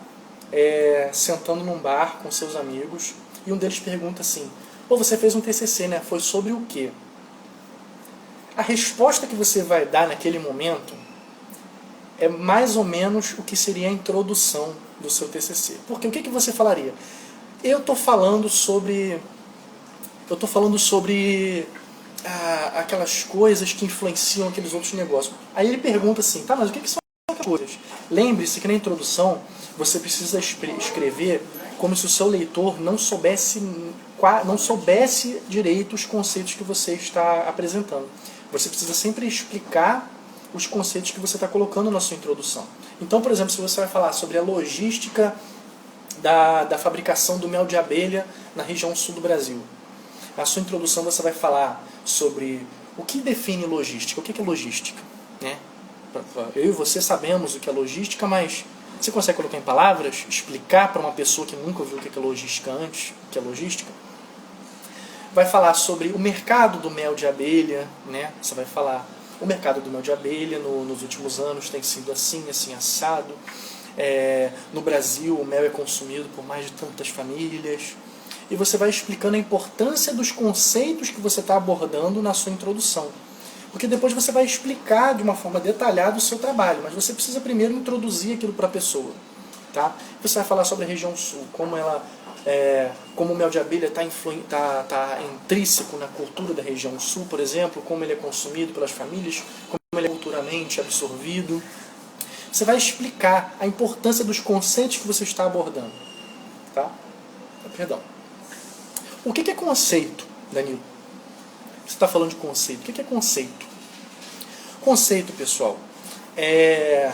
sentando num bar com seus amigos e um deles pergunta assim: pô, você fez um TCC, né? Foi sobre o quê? A resposta que você vai dar naquele momento é mais ou menos o que seria a introdução do seu TCC. Porque o que você falaria? Eu estou falando sobre aquelas coisas que influenciam aqueles outros negócios. Aí ele pergunta assim, tá, mas o que são aquelas coisas? Lembre-se que na introdução você precisa escrever como se o seu leitor não soubesse direito os conceitos que você está apresentando. Você precisa sempre explicar os conceitos que você está colocando na sua introdução. Então, por exemplo, se você vai falar sobre a logística da fabricação do mel de abelha na região sul do Brasil, na sua introdução você vai falar sobre o que define logística. O que é logística? Né? Eu e você sabemos o que é logística, mas você consegue colocar em palavras, explicar para uma pessoa que nunca ouviu o que é logística antes, o que é logística? Vai falar sobre o mercado do mel de abelha, né? Você vai falar, o mercado do mel de abelha nos últimos anos tem sido assim, assim, assado. No Brasil o mel é consumido por mais de tantas famílias. E você vai explicando a importância dos conceitos que você está abordando na sua introdução. Porque depois você vai explicar de uma forma detalhada o seu trabalho, mas você precisa primeiro introduzir aquilo para a pessoa. Tá? Você vai falar sobre a região sul, como o mel de abelha está intrínseco na cultura da região sul, por exemplo, como ele é consumido pelas famílias, como ele é culturalmente absorvido. Você vai explicar a importância dos conceitos que você está abordando. Tá? Perdão. O que é conceito, Danilo? Você está falando de conceito. O que é conceito? Conceito, pessoal, é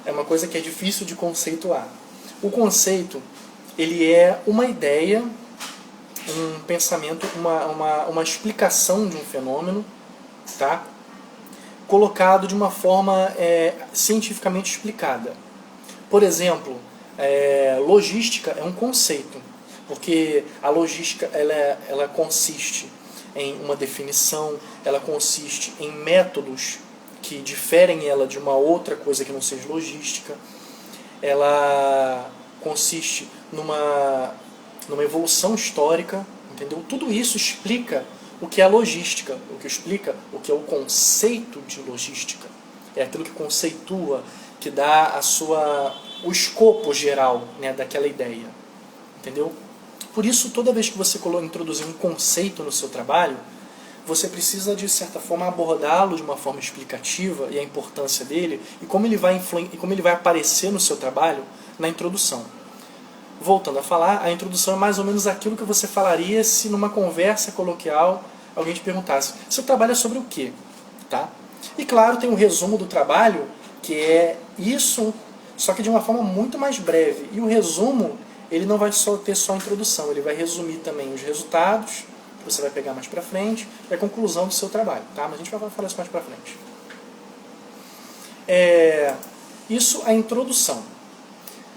uma coisa que é difícil de conceituar. O conceito, ele é uma ideia, um pensamento, uma explicação de um fenômeno, tá? Colocado de uma forma cientificamente explicada. Por exemplo, logística é um conceito, porque a logística ela consiste em uma definição, ela consiste em métodos que diferem ela de uma outra coisa que não seja logística, ela consiste numa evolução histórica, entendeu? Tudo isso explica o que é a logística, o que explica o que é o conceito de logística. É aquilo que conceitua, que dá o escopo geral, né, daquela ideia, entendeu? Por isso, toda vez que você introduzir um conceito no seu trabalho, você precisa, de certa forma, abordá-lo de uma forma explicativa e a importância dele e como ele vai aparecer no seu trabalho na introdução. voltando a falar, a introdução é mais ou menos aquilo que você falaria se numa conversa coloquial alguém te perguntasse: seu trabalho é sobre o quê? Tá? E claro, tem um resumo do trabalho, que é isso, só que de uma forma muito mais breve. E o resumo, ele não vai ter só a introdução, ele vai resumir também os resultados, que você vai pegar mais pra frente, e a conclusão do seu trabalho. Tá? Mas a gente vai falar isso mais pra frente. Isso é a introdução.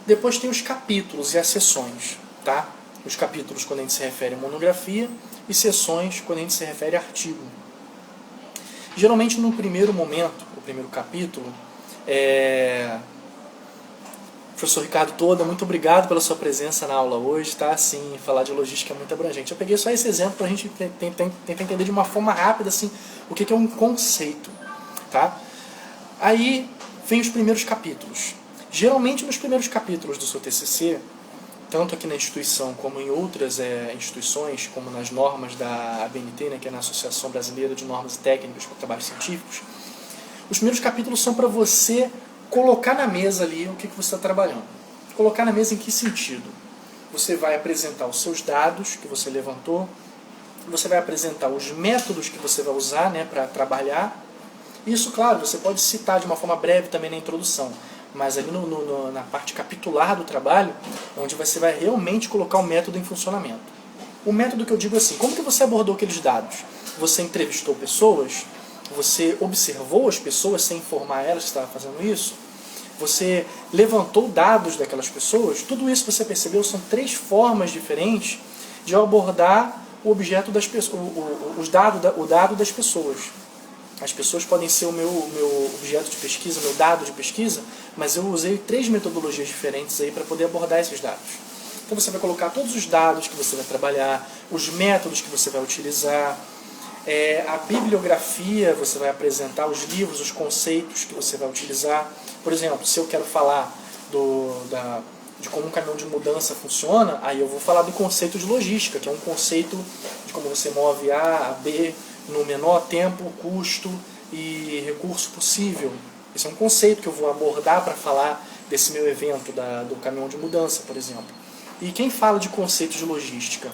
Depois tem os capítulos e as sessões. Tá? Os capítulos quando a gente se refere a monografia, e sessões quando a gente se refere a artigo. Geralmente no primeiro momento, o primeiro capítulo, professor Ricardo Toda, muito obrigado pela sua presença na aula hoje, tá? Assim, falar de logística é muito abrangente. Eu peguei só esse exemplo para a gente tentar entender de uma forma rápida assim, o que é um conceito, tá? Aí vem os primeiros capítulos. Geralmente nos primeiros capítulos do seu TCC, tanto aqui na instituição como em outras instituições, como nas normas da ABNT, né, que é na Associação Brasileira de Normas e Técnicas para Trabalhos Científicos, os primeiros capítulos são para você colocar na mesa ali o que você está trabalhando. Colocar na mesa em que sentido? Você vai apresentar os seus dados que você levantou, você vai apresentar os métodos que você vai usar, né, para trabalhar. Isso, claro, você pode citar de uma forma breve também na introdução, mas ali na parte capitular do trabalho, onde você vai realmente colocar o método em funcionamento. O método que eu digo assim, como que você abordou aqueles dados? Você entrevistou pessoas? Você observou as pessoas sem informar elas que estava fazendo isso? Você levantou dados daquelas pessoas? Tudo isso você percebeu, são 3 formas diferentes de abordar o objeto das pessoas, o dado das pessoas. As pessoas podem ser o meu objeto de pesquisa, meu dado de pesquisa, mas eu usei 3 metodologias diferentes aí para poder abordar esses dados. Então você vai colocar todos os dados que você vai trabalhar, os métodos que você vai utilizar, a bibliografia, você vai apresentar os livros, os conceitos que você vai utilizar. Por exemplo, se eu quero falar de como um caminhão de mudança funciona, aí eu vou falar do conceito de logística, que é um conceito de como você move A a B no menor tempo, custo e recurso possível. Esse é um conceito que eu vou abordar para falar desse meu evento do caminhão de mudança, por exemplo. E quem fala de conceitos de logística?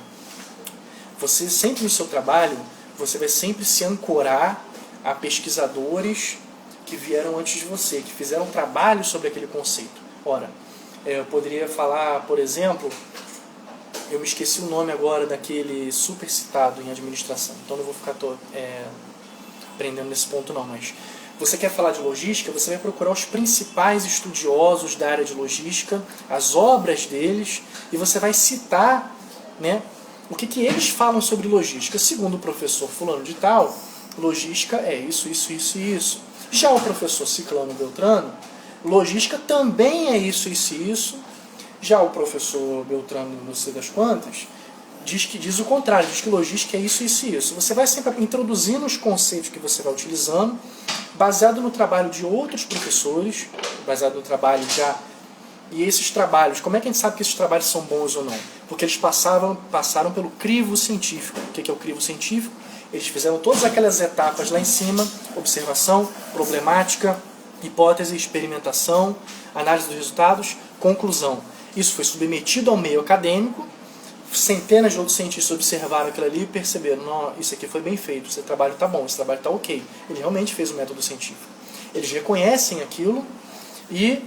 Você sempre no seu trabalho, você vai sempre se ancorar a pesquisadores que vieram antes de você, que fizeram trabalho sobre aquele conceito. Ora, eu poderia falar, por exemplo, eu me esqueci o nome agora daquele super citado em administração, então não vou ficar prendendo nesse ponto não, mas você quer falar de logística, você vai procurar os principais estudiosos da área de logística, as obras deles, e você vai citar, né, o que eles falam sobre logística. Segundo o professor fulano de tal, logística é isso, isso, isso e isso. Já o professor Ciclano Beltrano, logística também é isso, isso e isso. Já o professor Beltrano, não sei das quantas, diz o contrário, diz que logística é isso, isso e isso. Você vai sempre introduzindo os conceitos que você vai utilizando, baseado no trabalho de outros professores, baseado no trabalho já. E esses trabalhos, como é que a gente sabe que esses trabalhos são bons ou não? Porque eles passaram pelo crivo científico. O que é o crivo científico? Eles fizeram todas aquelas etapas lá em cima: observação, problemática, hipótese, experimentação, análise dos resultados, conclusão. Isso foi submetido ao meio acadêmico, centenas de outros cientistas observaram aquilo ali e perceberam: não, isso aqui foi bem feito, esse trabalho está bom, esse trabalho está ok. Ele realmente fez o método científico. Eles reconhecem aquilo e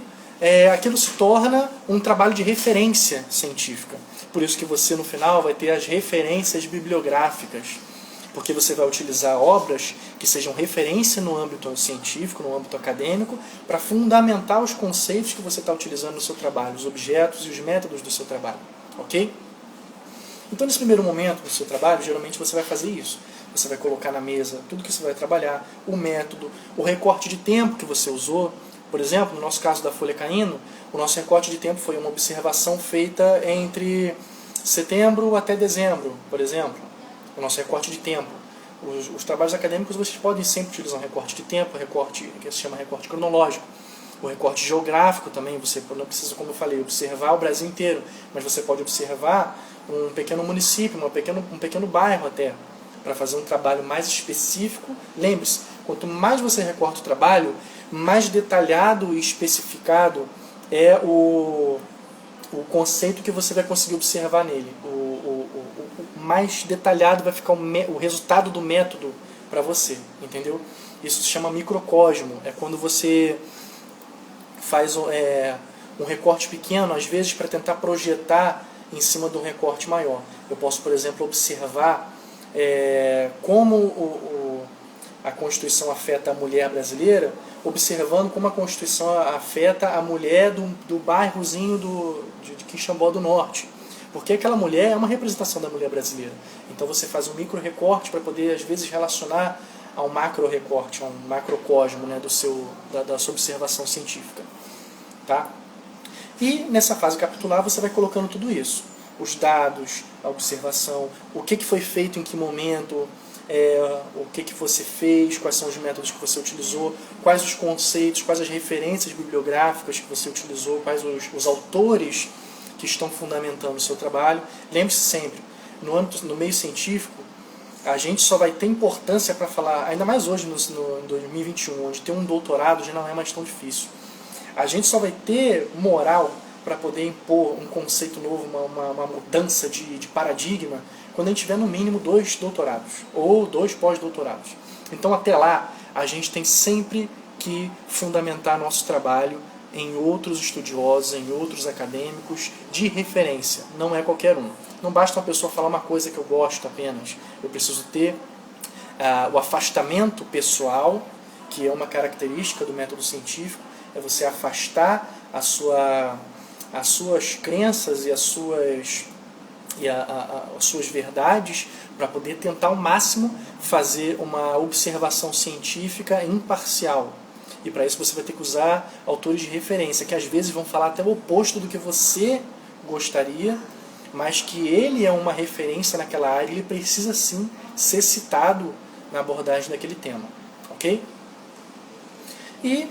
aquilo se torna um trabalho de referência científica. Por isso que você no final vai ter as referências bibliográficas, porque você vai utilizar obras que sejam referência no âmbito científico, no âmbito acadêmico, para fundamentar os conceitos que você está utilizando no seu trabalho, os objetos e os métodos do seu trabalho. Ok? Então, nesse primeiro momento do seu trabalho, geralmente você vai fazer isso. Você vai colocar na mesa tudo que você vai trabalhar, o método, o recorte de tempo que você usou. Por exemplo, no nosso caso da Folha Caíno, o nosso recorte de tempo foi uma observação feita entre setembro até dezembro, por exemplo. O nosso recorte de tempo. Os trabalhos acadêmicos vocês podem sempre utilizar um recorte de tempo, recorte que se chama recorte cronológico. O recorte geográfico também, você não precisa, como eu falei, observar o Brasil inteiro, mas você pode observar um pequeno município, um pequeno bairro até, para fazer um trabalho mais específico. Lembre-se, quanto mais você recorta o trabalho, mais detalhado e especificado é o conceito que você vai conseguir observar nele. O mais detalhado vai ficar o resultado do método para você, entendeu? Isso se chama microcosmo. É quando você faz um recorte pequeno, às vezes para tentar projetar em cima de um recorte maior. Eu posso, por exemplo, observar como a Constituição afeta a mulher brasileira, observando como a Constituição afeta a mulher do bairrozinho de Quixambó do Norte. Porque aquela mulher é uma representação da mulher brasileira. Então você faz um micro recorte para poder, às vezes, relacionar a um macro recorte, a um macrocosmo, né, da sua observação científica. Tá? E nessa fase capitular você vai colocando tudo isso. Os dados, a observação, o que foi feito em que momento, o que você fez, quais são os métodos que você utilizou, quais os conceitos, quais as referências bibliográficas que você utilizou, quais os autores que estão fundamentando o seu trabalho. Lembre-se sempre, no meio científico, a gente só vai ter importância para falar, ainda mais hoje, em 2021, onde ter um doutorado já não é mais tão difícil. A gente só vai ter moral para poder impor um conceito novo, uma mudança de paradigma, quando a gente tiver no mínimo 2 doutorados, ou 2 pós-doutorados. Então até lá, a gente tem sempre que fundamentar nosso trabalho em outros estudiosos, em outros acadêmicos de referência, não é qualquer um. Não basta uma pessoa falar uma coisa que eu gosto apenas, eu preciso ter o afastamento pessoal, que é uma característica do método científico, é você afastar as suas crenças e as suas verdades para poder tentar ao máximo fazer uma observação científica imparcial. E para isso você vai ter que usar autores de referência, que às vezes vão falar até o oposto do que você gostaria, mas que ele é uma referência naquela área, ele precisa sim ser citado na abordagem daquele tema. Ok? E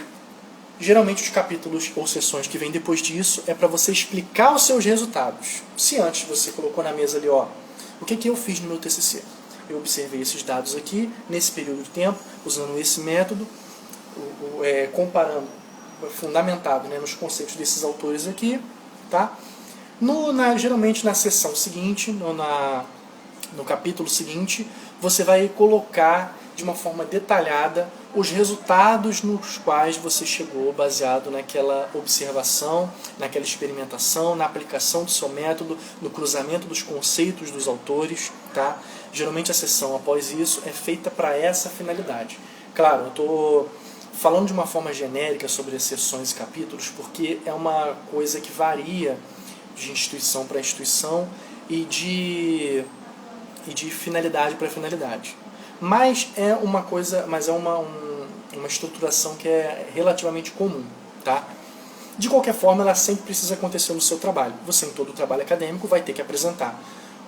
geralmente os capítulos ou sessões que vêm depois disso é para você explicar os seus resultados. Se antes você colocou na mesa ali, ó, o que eu fiz no meu TCC? Eu observei esses dados aqui, nesse período de tempo, usando esse método, comparando, fundamentado, né, nos conceitos desses autores aqui, tá? Geralmente na sessão seguinte, no capítulo seguinte, você vai colocar de uma forma detalhada os resultados nos quais você chegou baseado naquela observação, naquela experimentação, na aplicação do seu método, no cruzamento dos conceitos dos autores. Tá? Geralmente a sessão após isso é feita para essa finalidade. Claro, eu estou falando de uma forma genérica sobre as sessões e capítulos porque é uma coisa que varia de instituição para instituição e de finalidade para finalidade. Mas é uma estruturação que é relativamente comum. Tá? De qualquer forma, ela sempre precisa acontecer no seu trabalho. Você, em todo o trabalho acadêmico, vai ter que apresentar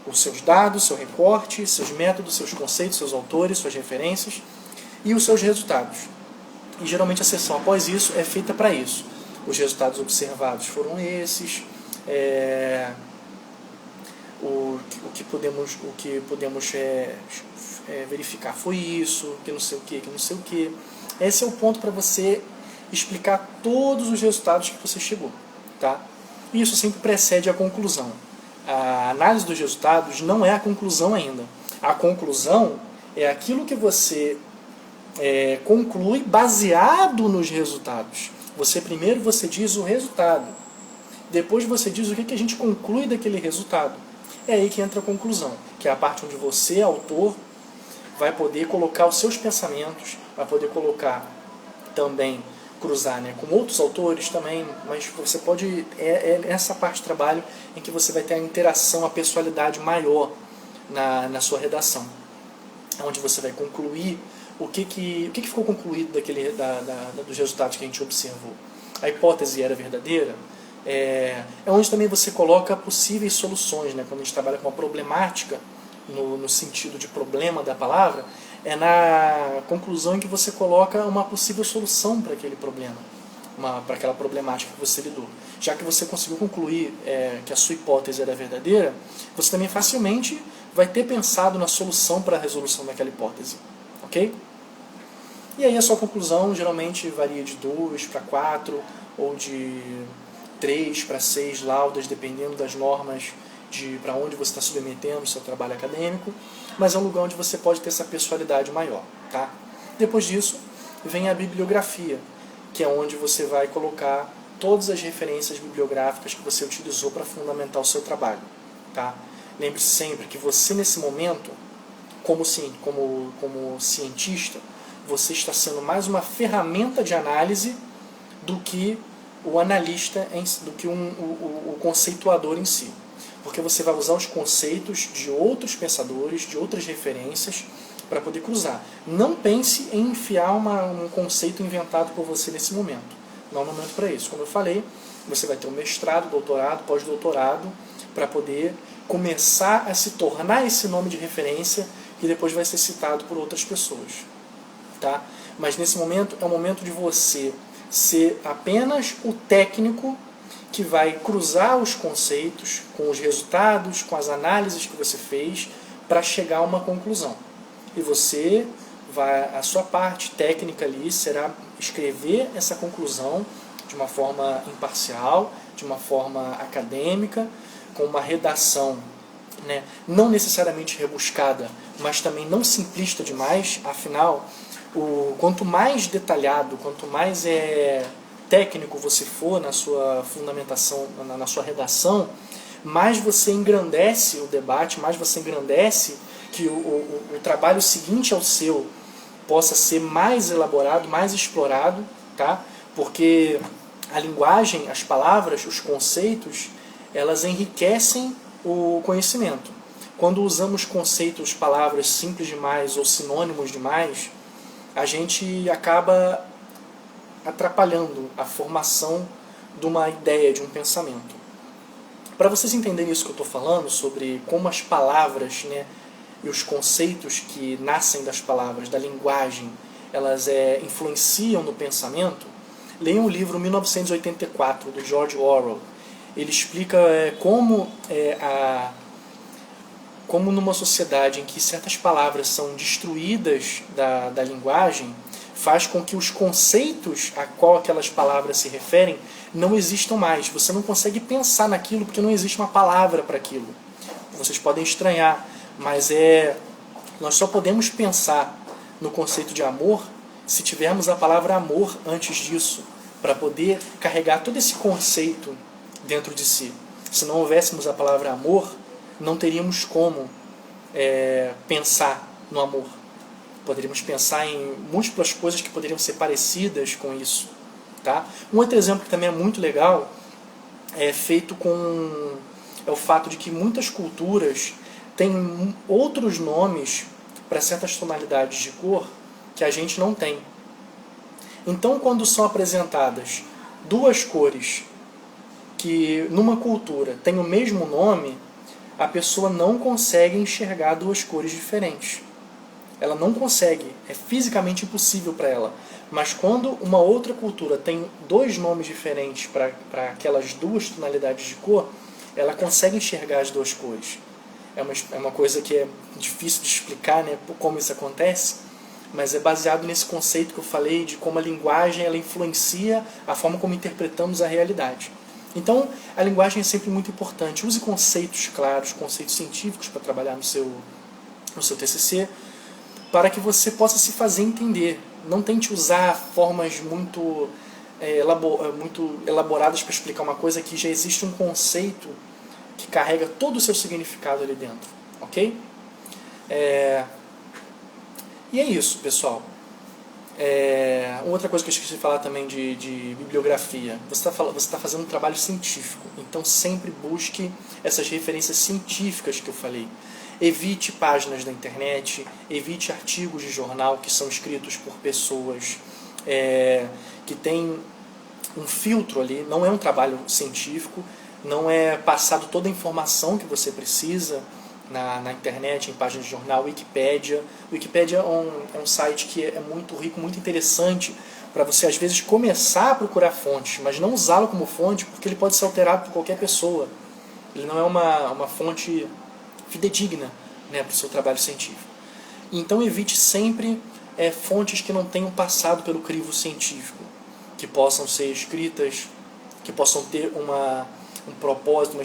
os seus dados, seu recorte, seus métodos, seus conceitos, seus autores, suas referências e os seus resultados. E geralmente a sessão após isso é feita para isso. Os resultados observados foram esses, o que podemos verificar foi isso, que não sei o que. Esse é o ponto para você explicar todos os resultados que você chegou. Tá? E isso sempre precede a conclusão. A análise dos resultados não é a conclusão ainda. A conclusão é aquilo que você conclui baseado nos resultados. Primeiro você diz o resultado. Depois você diz o que a gente conclui daquele resultado. É aí que entra a conclusão, que é a parte onde você, autor, vai poder colocar os seus pensamentos, vai poder colocar também, cruzar, né, com outros autores também, mas você pode, essa parte do trabalho em que você vai ter a interação, a pessoalidade maior na sua redação, onde você vai concluir o que ficou concluído dos resultados que a gente observou. A hipótese era verdadeira? É onde também você coloca possíveis soluções, né? Quando a gente trabalha com uma problemática, no sentido de problema da palavra, é na conclusão em que você coloca uma possível solução para aquele problema, para aquela problemática que você lidou. Já que você conseguiu concluir que a sua hipótese era verdadeira, você também facilmente vai ter pensado na solução para a resolução daquela hipótese. Ok? E aí a sua conclusão geralmente varia de 2 para 4, ou de 3 para 6 laudas, dependendo das normas para onde você está submetendo o seu trabalho acadêmico, mas é um lugar onde você pode ter essa pessoalidade maior. Tá? Depois disso, vem a bibliografia, que é onde você vai colocar todas as referências bibliográficas que você utilizou para fundamentar o seu trabalho. Tá? Lembre-se sempre que você, nesse momento, como cientista, você está sendo mais uma ferramenta de análise do que o analista, do que o conceituador em si. Porque você vai usar os conceitos de outros pensadores, de outras referências, para poder cruzar. Não pense em enfiar um conceito inventado por você nesse momento. Não é o momento para isso. Como eu falei, você vai ter um mestrado, doutorado, pós-doutorado, para poder começar a se tornar esse nome de referência que depois vai ser citado por outras pessoas. Tá? Mas nesse momento é o momento de você ser apenas o técnico que vai cruzar os conceitos com os resultados, com as análises que você fez para chegar a uma conclusão. E você a sua parte técnica ali será escrever essa conclusão de uma forma imparcial, de uma forma acadêmica, com uma redação, né, não necessariamente rebuscada, mas também não simplista demais. Afinal, quanto mais detalhado, quanto mais técnico você for na sua fundamentação, na sua redação, mais você engrandece o debate, mais você engrandece que o trabalho seguinte ao seu possa ser mais elaborado, mais explorado, tá? Porque a linguagem, as palavras, os conceitos, elas enriquecem o conhecimento. Quando usamos conceitos, palavras simples demais ou sinônimos demais, a gente acaba atrapalhando a formação de uma ideia, de um pensamento. Para vocês entenderem isso que eu estou falando, sobre como as palavras, né, e os conceitos que nascem das palavras, da linguagem, elas influenciam no pensamento, leiam o livro 1984, do George Orwell. Ele explica como numa sociedade em que certas palavras são destruídas da linguagem, faz com que os conceitos a qual aquelas palavras se referem não existam mais. Você não consegue pensar naquilo porque não existe uma palavra para aquilo. Vocês podem estranhar, mas nós só podemos pensar no conceito de amor se tivermos a palavra amor antes disso, para poder carregar todo esse conceito dentro de si. Se não houvéssemos a palavra amor, não teríamos como pensar no amor. Poderíamos pensar em múltiplas coisas que poderiam ser parecidas com isso. Tá? Um outro exemplo que também é muito legal é o fato de que muitas culturas têm outros nomes para certas tonalidades de cor que a gente não tem. Então, quando são apresentadas duas cores que numa cultura têm o mesmo nome, a pessoa não consegue enxergar duas cores diferentes. Ela não consegue, é fisicamente impossível para ela. Mas quando uma outra cultura tem dois nomes diferentes para aquelas duas tonalidades de cor, ela consegue enxergar as duas cores. É uma coisa que é difícil de explicar, né, como isso acontece, mas é baseado nesse conceito que eu falei de como a linguagem ela influencia a forma como interpretamos a realidade. Então, a linguagem é sempre muito importante. Use conceitos claros, conceitos científicos para trabalhar no seu TCC, para que você possa se fazer entender. Não tente usar formas muito elaboradas para explicar uma coisa que já existe um conceito que carrega todo o seu significado ali dentro. Ok? E é isso, pessoal. Outra coisa que eu esqueci de falar também de bibliografia. Você está fazendo um trabalho científico, então sempre busque essas referências científicas que eu falei. Evite páginas da internet, evite artigos de jornal que são escritos por pessoas que têm um filtro ali. Não é um trabalho científico, não é passado toda a informação que você precisa na internet, em páginas de jornal. Wikipédia é um site que é muito rico, muito interessante para você às vezes começar a procurar fontes, mas não usá-lo como fonte porque ele pode ser alterado por qualquer pessoa. Ele não é uma fonte fidedigna, né, para o seu trabalho científico. Então evite sempre fontes que não tenham passado pelo crivo científico, que possam ser escritas que possam ter um propósito,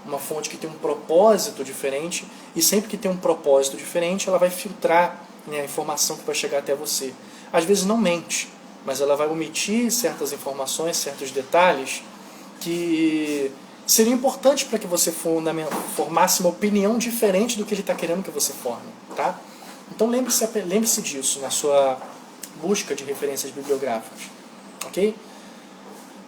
uma fonte que tem um propósito diferente, e sempre que tem um propósito diferente, ela vai filtrar, né, a informação que vai chegar até você. Às vezes não mente, mas ela vai omitir certas informações, certos detalhes que seriam importantes para que você formasse uma opinião diferente do que ele está querendo que você forme. Tá? Então lembre-se disso na sua busca de referências bibliográficas. Ok?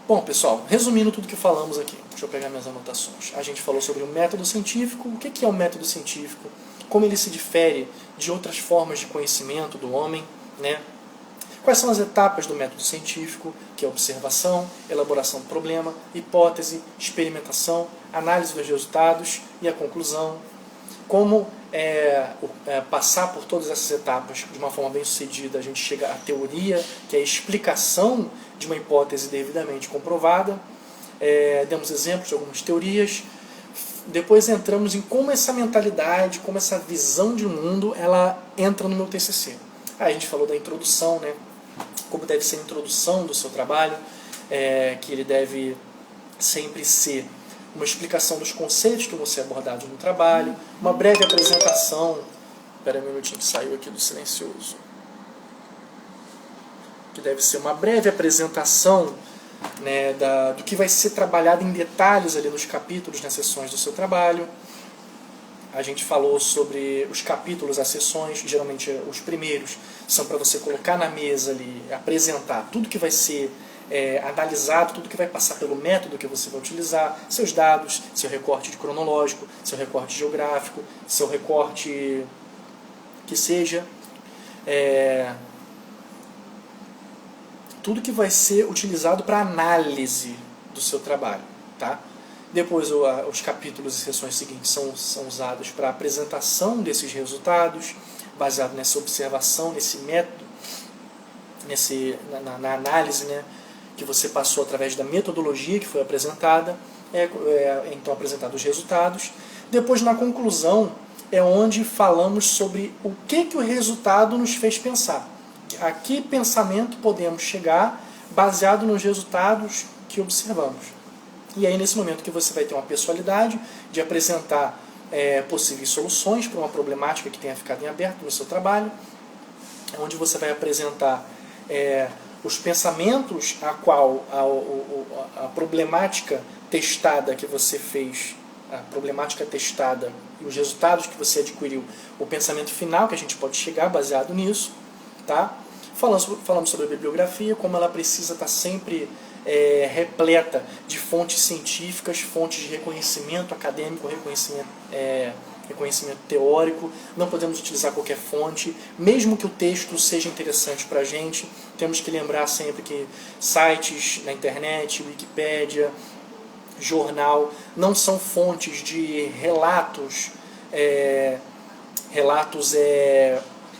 Bom, pessoal, resumindo tudo que falamos aqui, deixa eu pegar minhas anotações. A gente falou sobre o método científico, o que é o método científico, como ele se difere de outras formas de conhecimento do homem, né? Quais são as etapas do método científico, que é observação, elaboração do problema, hipótese, experimentação, análise dos resultados e a conclusão. Como passar por todas essas etapas de uma forma bem sucedida, a gente chega à teoria, que é a explicação de uma hipótese devidamente comprovada. Demos exemplos de algumas teorias. Depois entramos em como essa mentalidade, como essa visão de mundo, ela entra no meu TCC. Aí a gente falou da introdução, né? Como deve ser a introdução do seu trabalho, que ele deve sempre ser uma explicação dos conceitos que vão ser abordados no trabalho, uma breve apresentação. Espera um minutinho que saiu aqui do silencioso. Que deve ser uma breve apresentação, né, do que vai ser trabalhado em detalhes ali nos capítulos, nas sessões do seu trabalho. A gente falou sobre os capítulos, as sessões, geralmente os primeiros são para você colocar na mesa ali, apresentar tudo que vai ser analisado, tudo que vai passar pelo método que você vai utilizar, seus dados, seu recorte cronológico, seu recorte geográfico, seu recorte que seja, tudo que vai ser utilizado para análise do seu trabalho, tá? Depois os capítulos e sessões seguintes são usados para a apresentação desses resultados, baseado nessa observação, nesse método, na análise, né, que você passou através da metodologia que foi apresentada, então apresentados os resultados. Depois, na conclusão, é onde falamos sobre o que o resultado nos fez pensar. A que pensamento podemos chegar baseado nos resultados que observamos. E aí, nesse momento que você vai ter uma pessoalidade de apresentar possíveis soluções para uma problemática que tenha ficado em aberto no seu trabalho, onde você vai apresentar os pensamentos a qual a problemática testada que você fez, a problemática testada e os resultados que você adquiriu, o pensamento final que a gente pode chegar baseado nisso, tá? Falamos sobre a bibliografia, como ela precisa estar sempre repleta de fontes científicas, fontes de reconhecimento acadêmico, reconhecimento teórico. Não podemos utilizar qualquer fonte, mesmo que o texto seja interessante para a gente. Temos que lembrar sempre que sites na internet, Wikipédia, jornal, não são fontes de relatos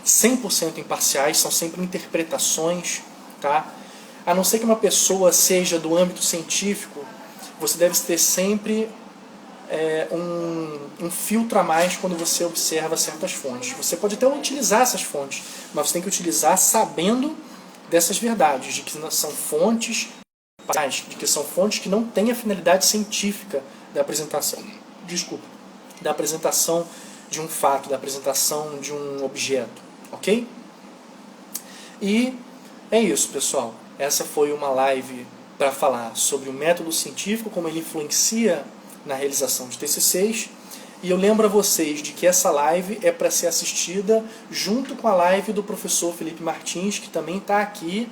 100% imparciais, são sempre interpretações, tá? A não ser que uma pessoa seja do âmbito científico, você deve ter sempre um filtro a mais quando você observa certas fontes. Você pode até utilizar essas fontes, mas você tem que utilizar sabendo dessas verdades, de que são fontes que não têm a finalidade científica da apresentação. Da apresentação de um fato, da apresentação de um objeto. Ok? E é isso, pessoal. Essa foi uma live para falar sobre o método científico, como ele influencia na realização de TCCs. E eu lembro a vocês de que essa live é para ser assistida junto com a live do professor Felipe Martins, que também está aqui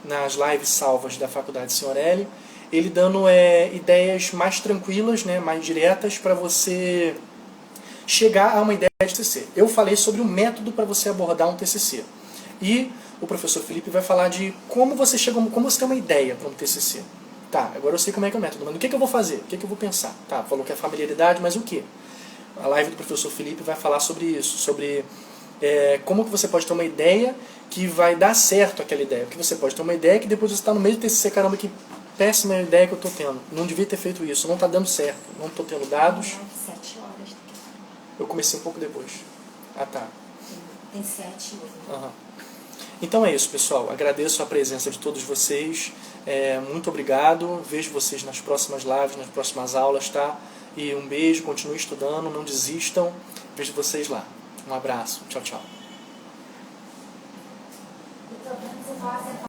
nas lives salvas da Faculdade Senhorelli, ele dando ideias mais tranquilas, né, mais diretas, para você chegar a uma ideia de TCC. Eu falei sobre o método para você abordar um TCC. E o professor Felipe vai falar de como você tem uma ideia para um TCC. Tá, agora eu sei como é que é o método, mas o que eu vou fazer? O que eu vou pensar? Tá, falou que é familiaridade, mas o que? A live do professor Felipe vai falar sobre isso, sobre como que você pode ter uma ideia que vai dar certo aquela ideia. Porque você pode ter uma ideia que depois você está no meio do TCC, caramba, que péssima ideia que eu estou tendo. Não devia ter feito isso, não está dando certo, não estou tendo dados. 7 horas. Eu comecei um pouco depois. Ah, tá. Tem 7 horas. Uhum. Então é isso, pessoal. Agradeço a presença de todos vocês. Muito obrigado. Vejo vocês nas próximas lives, nas próximas aulas, tá? E um beijo, continue estudando, não desistam. Vejo vocês lá. Um abraço. Tchau, tchau.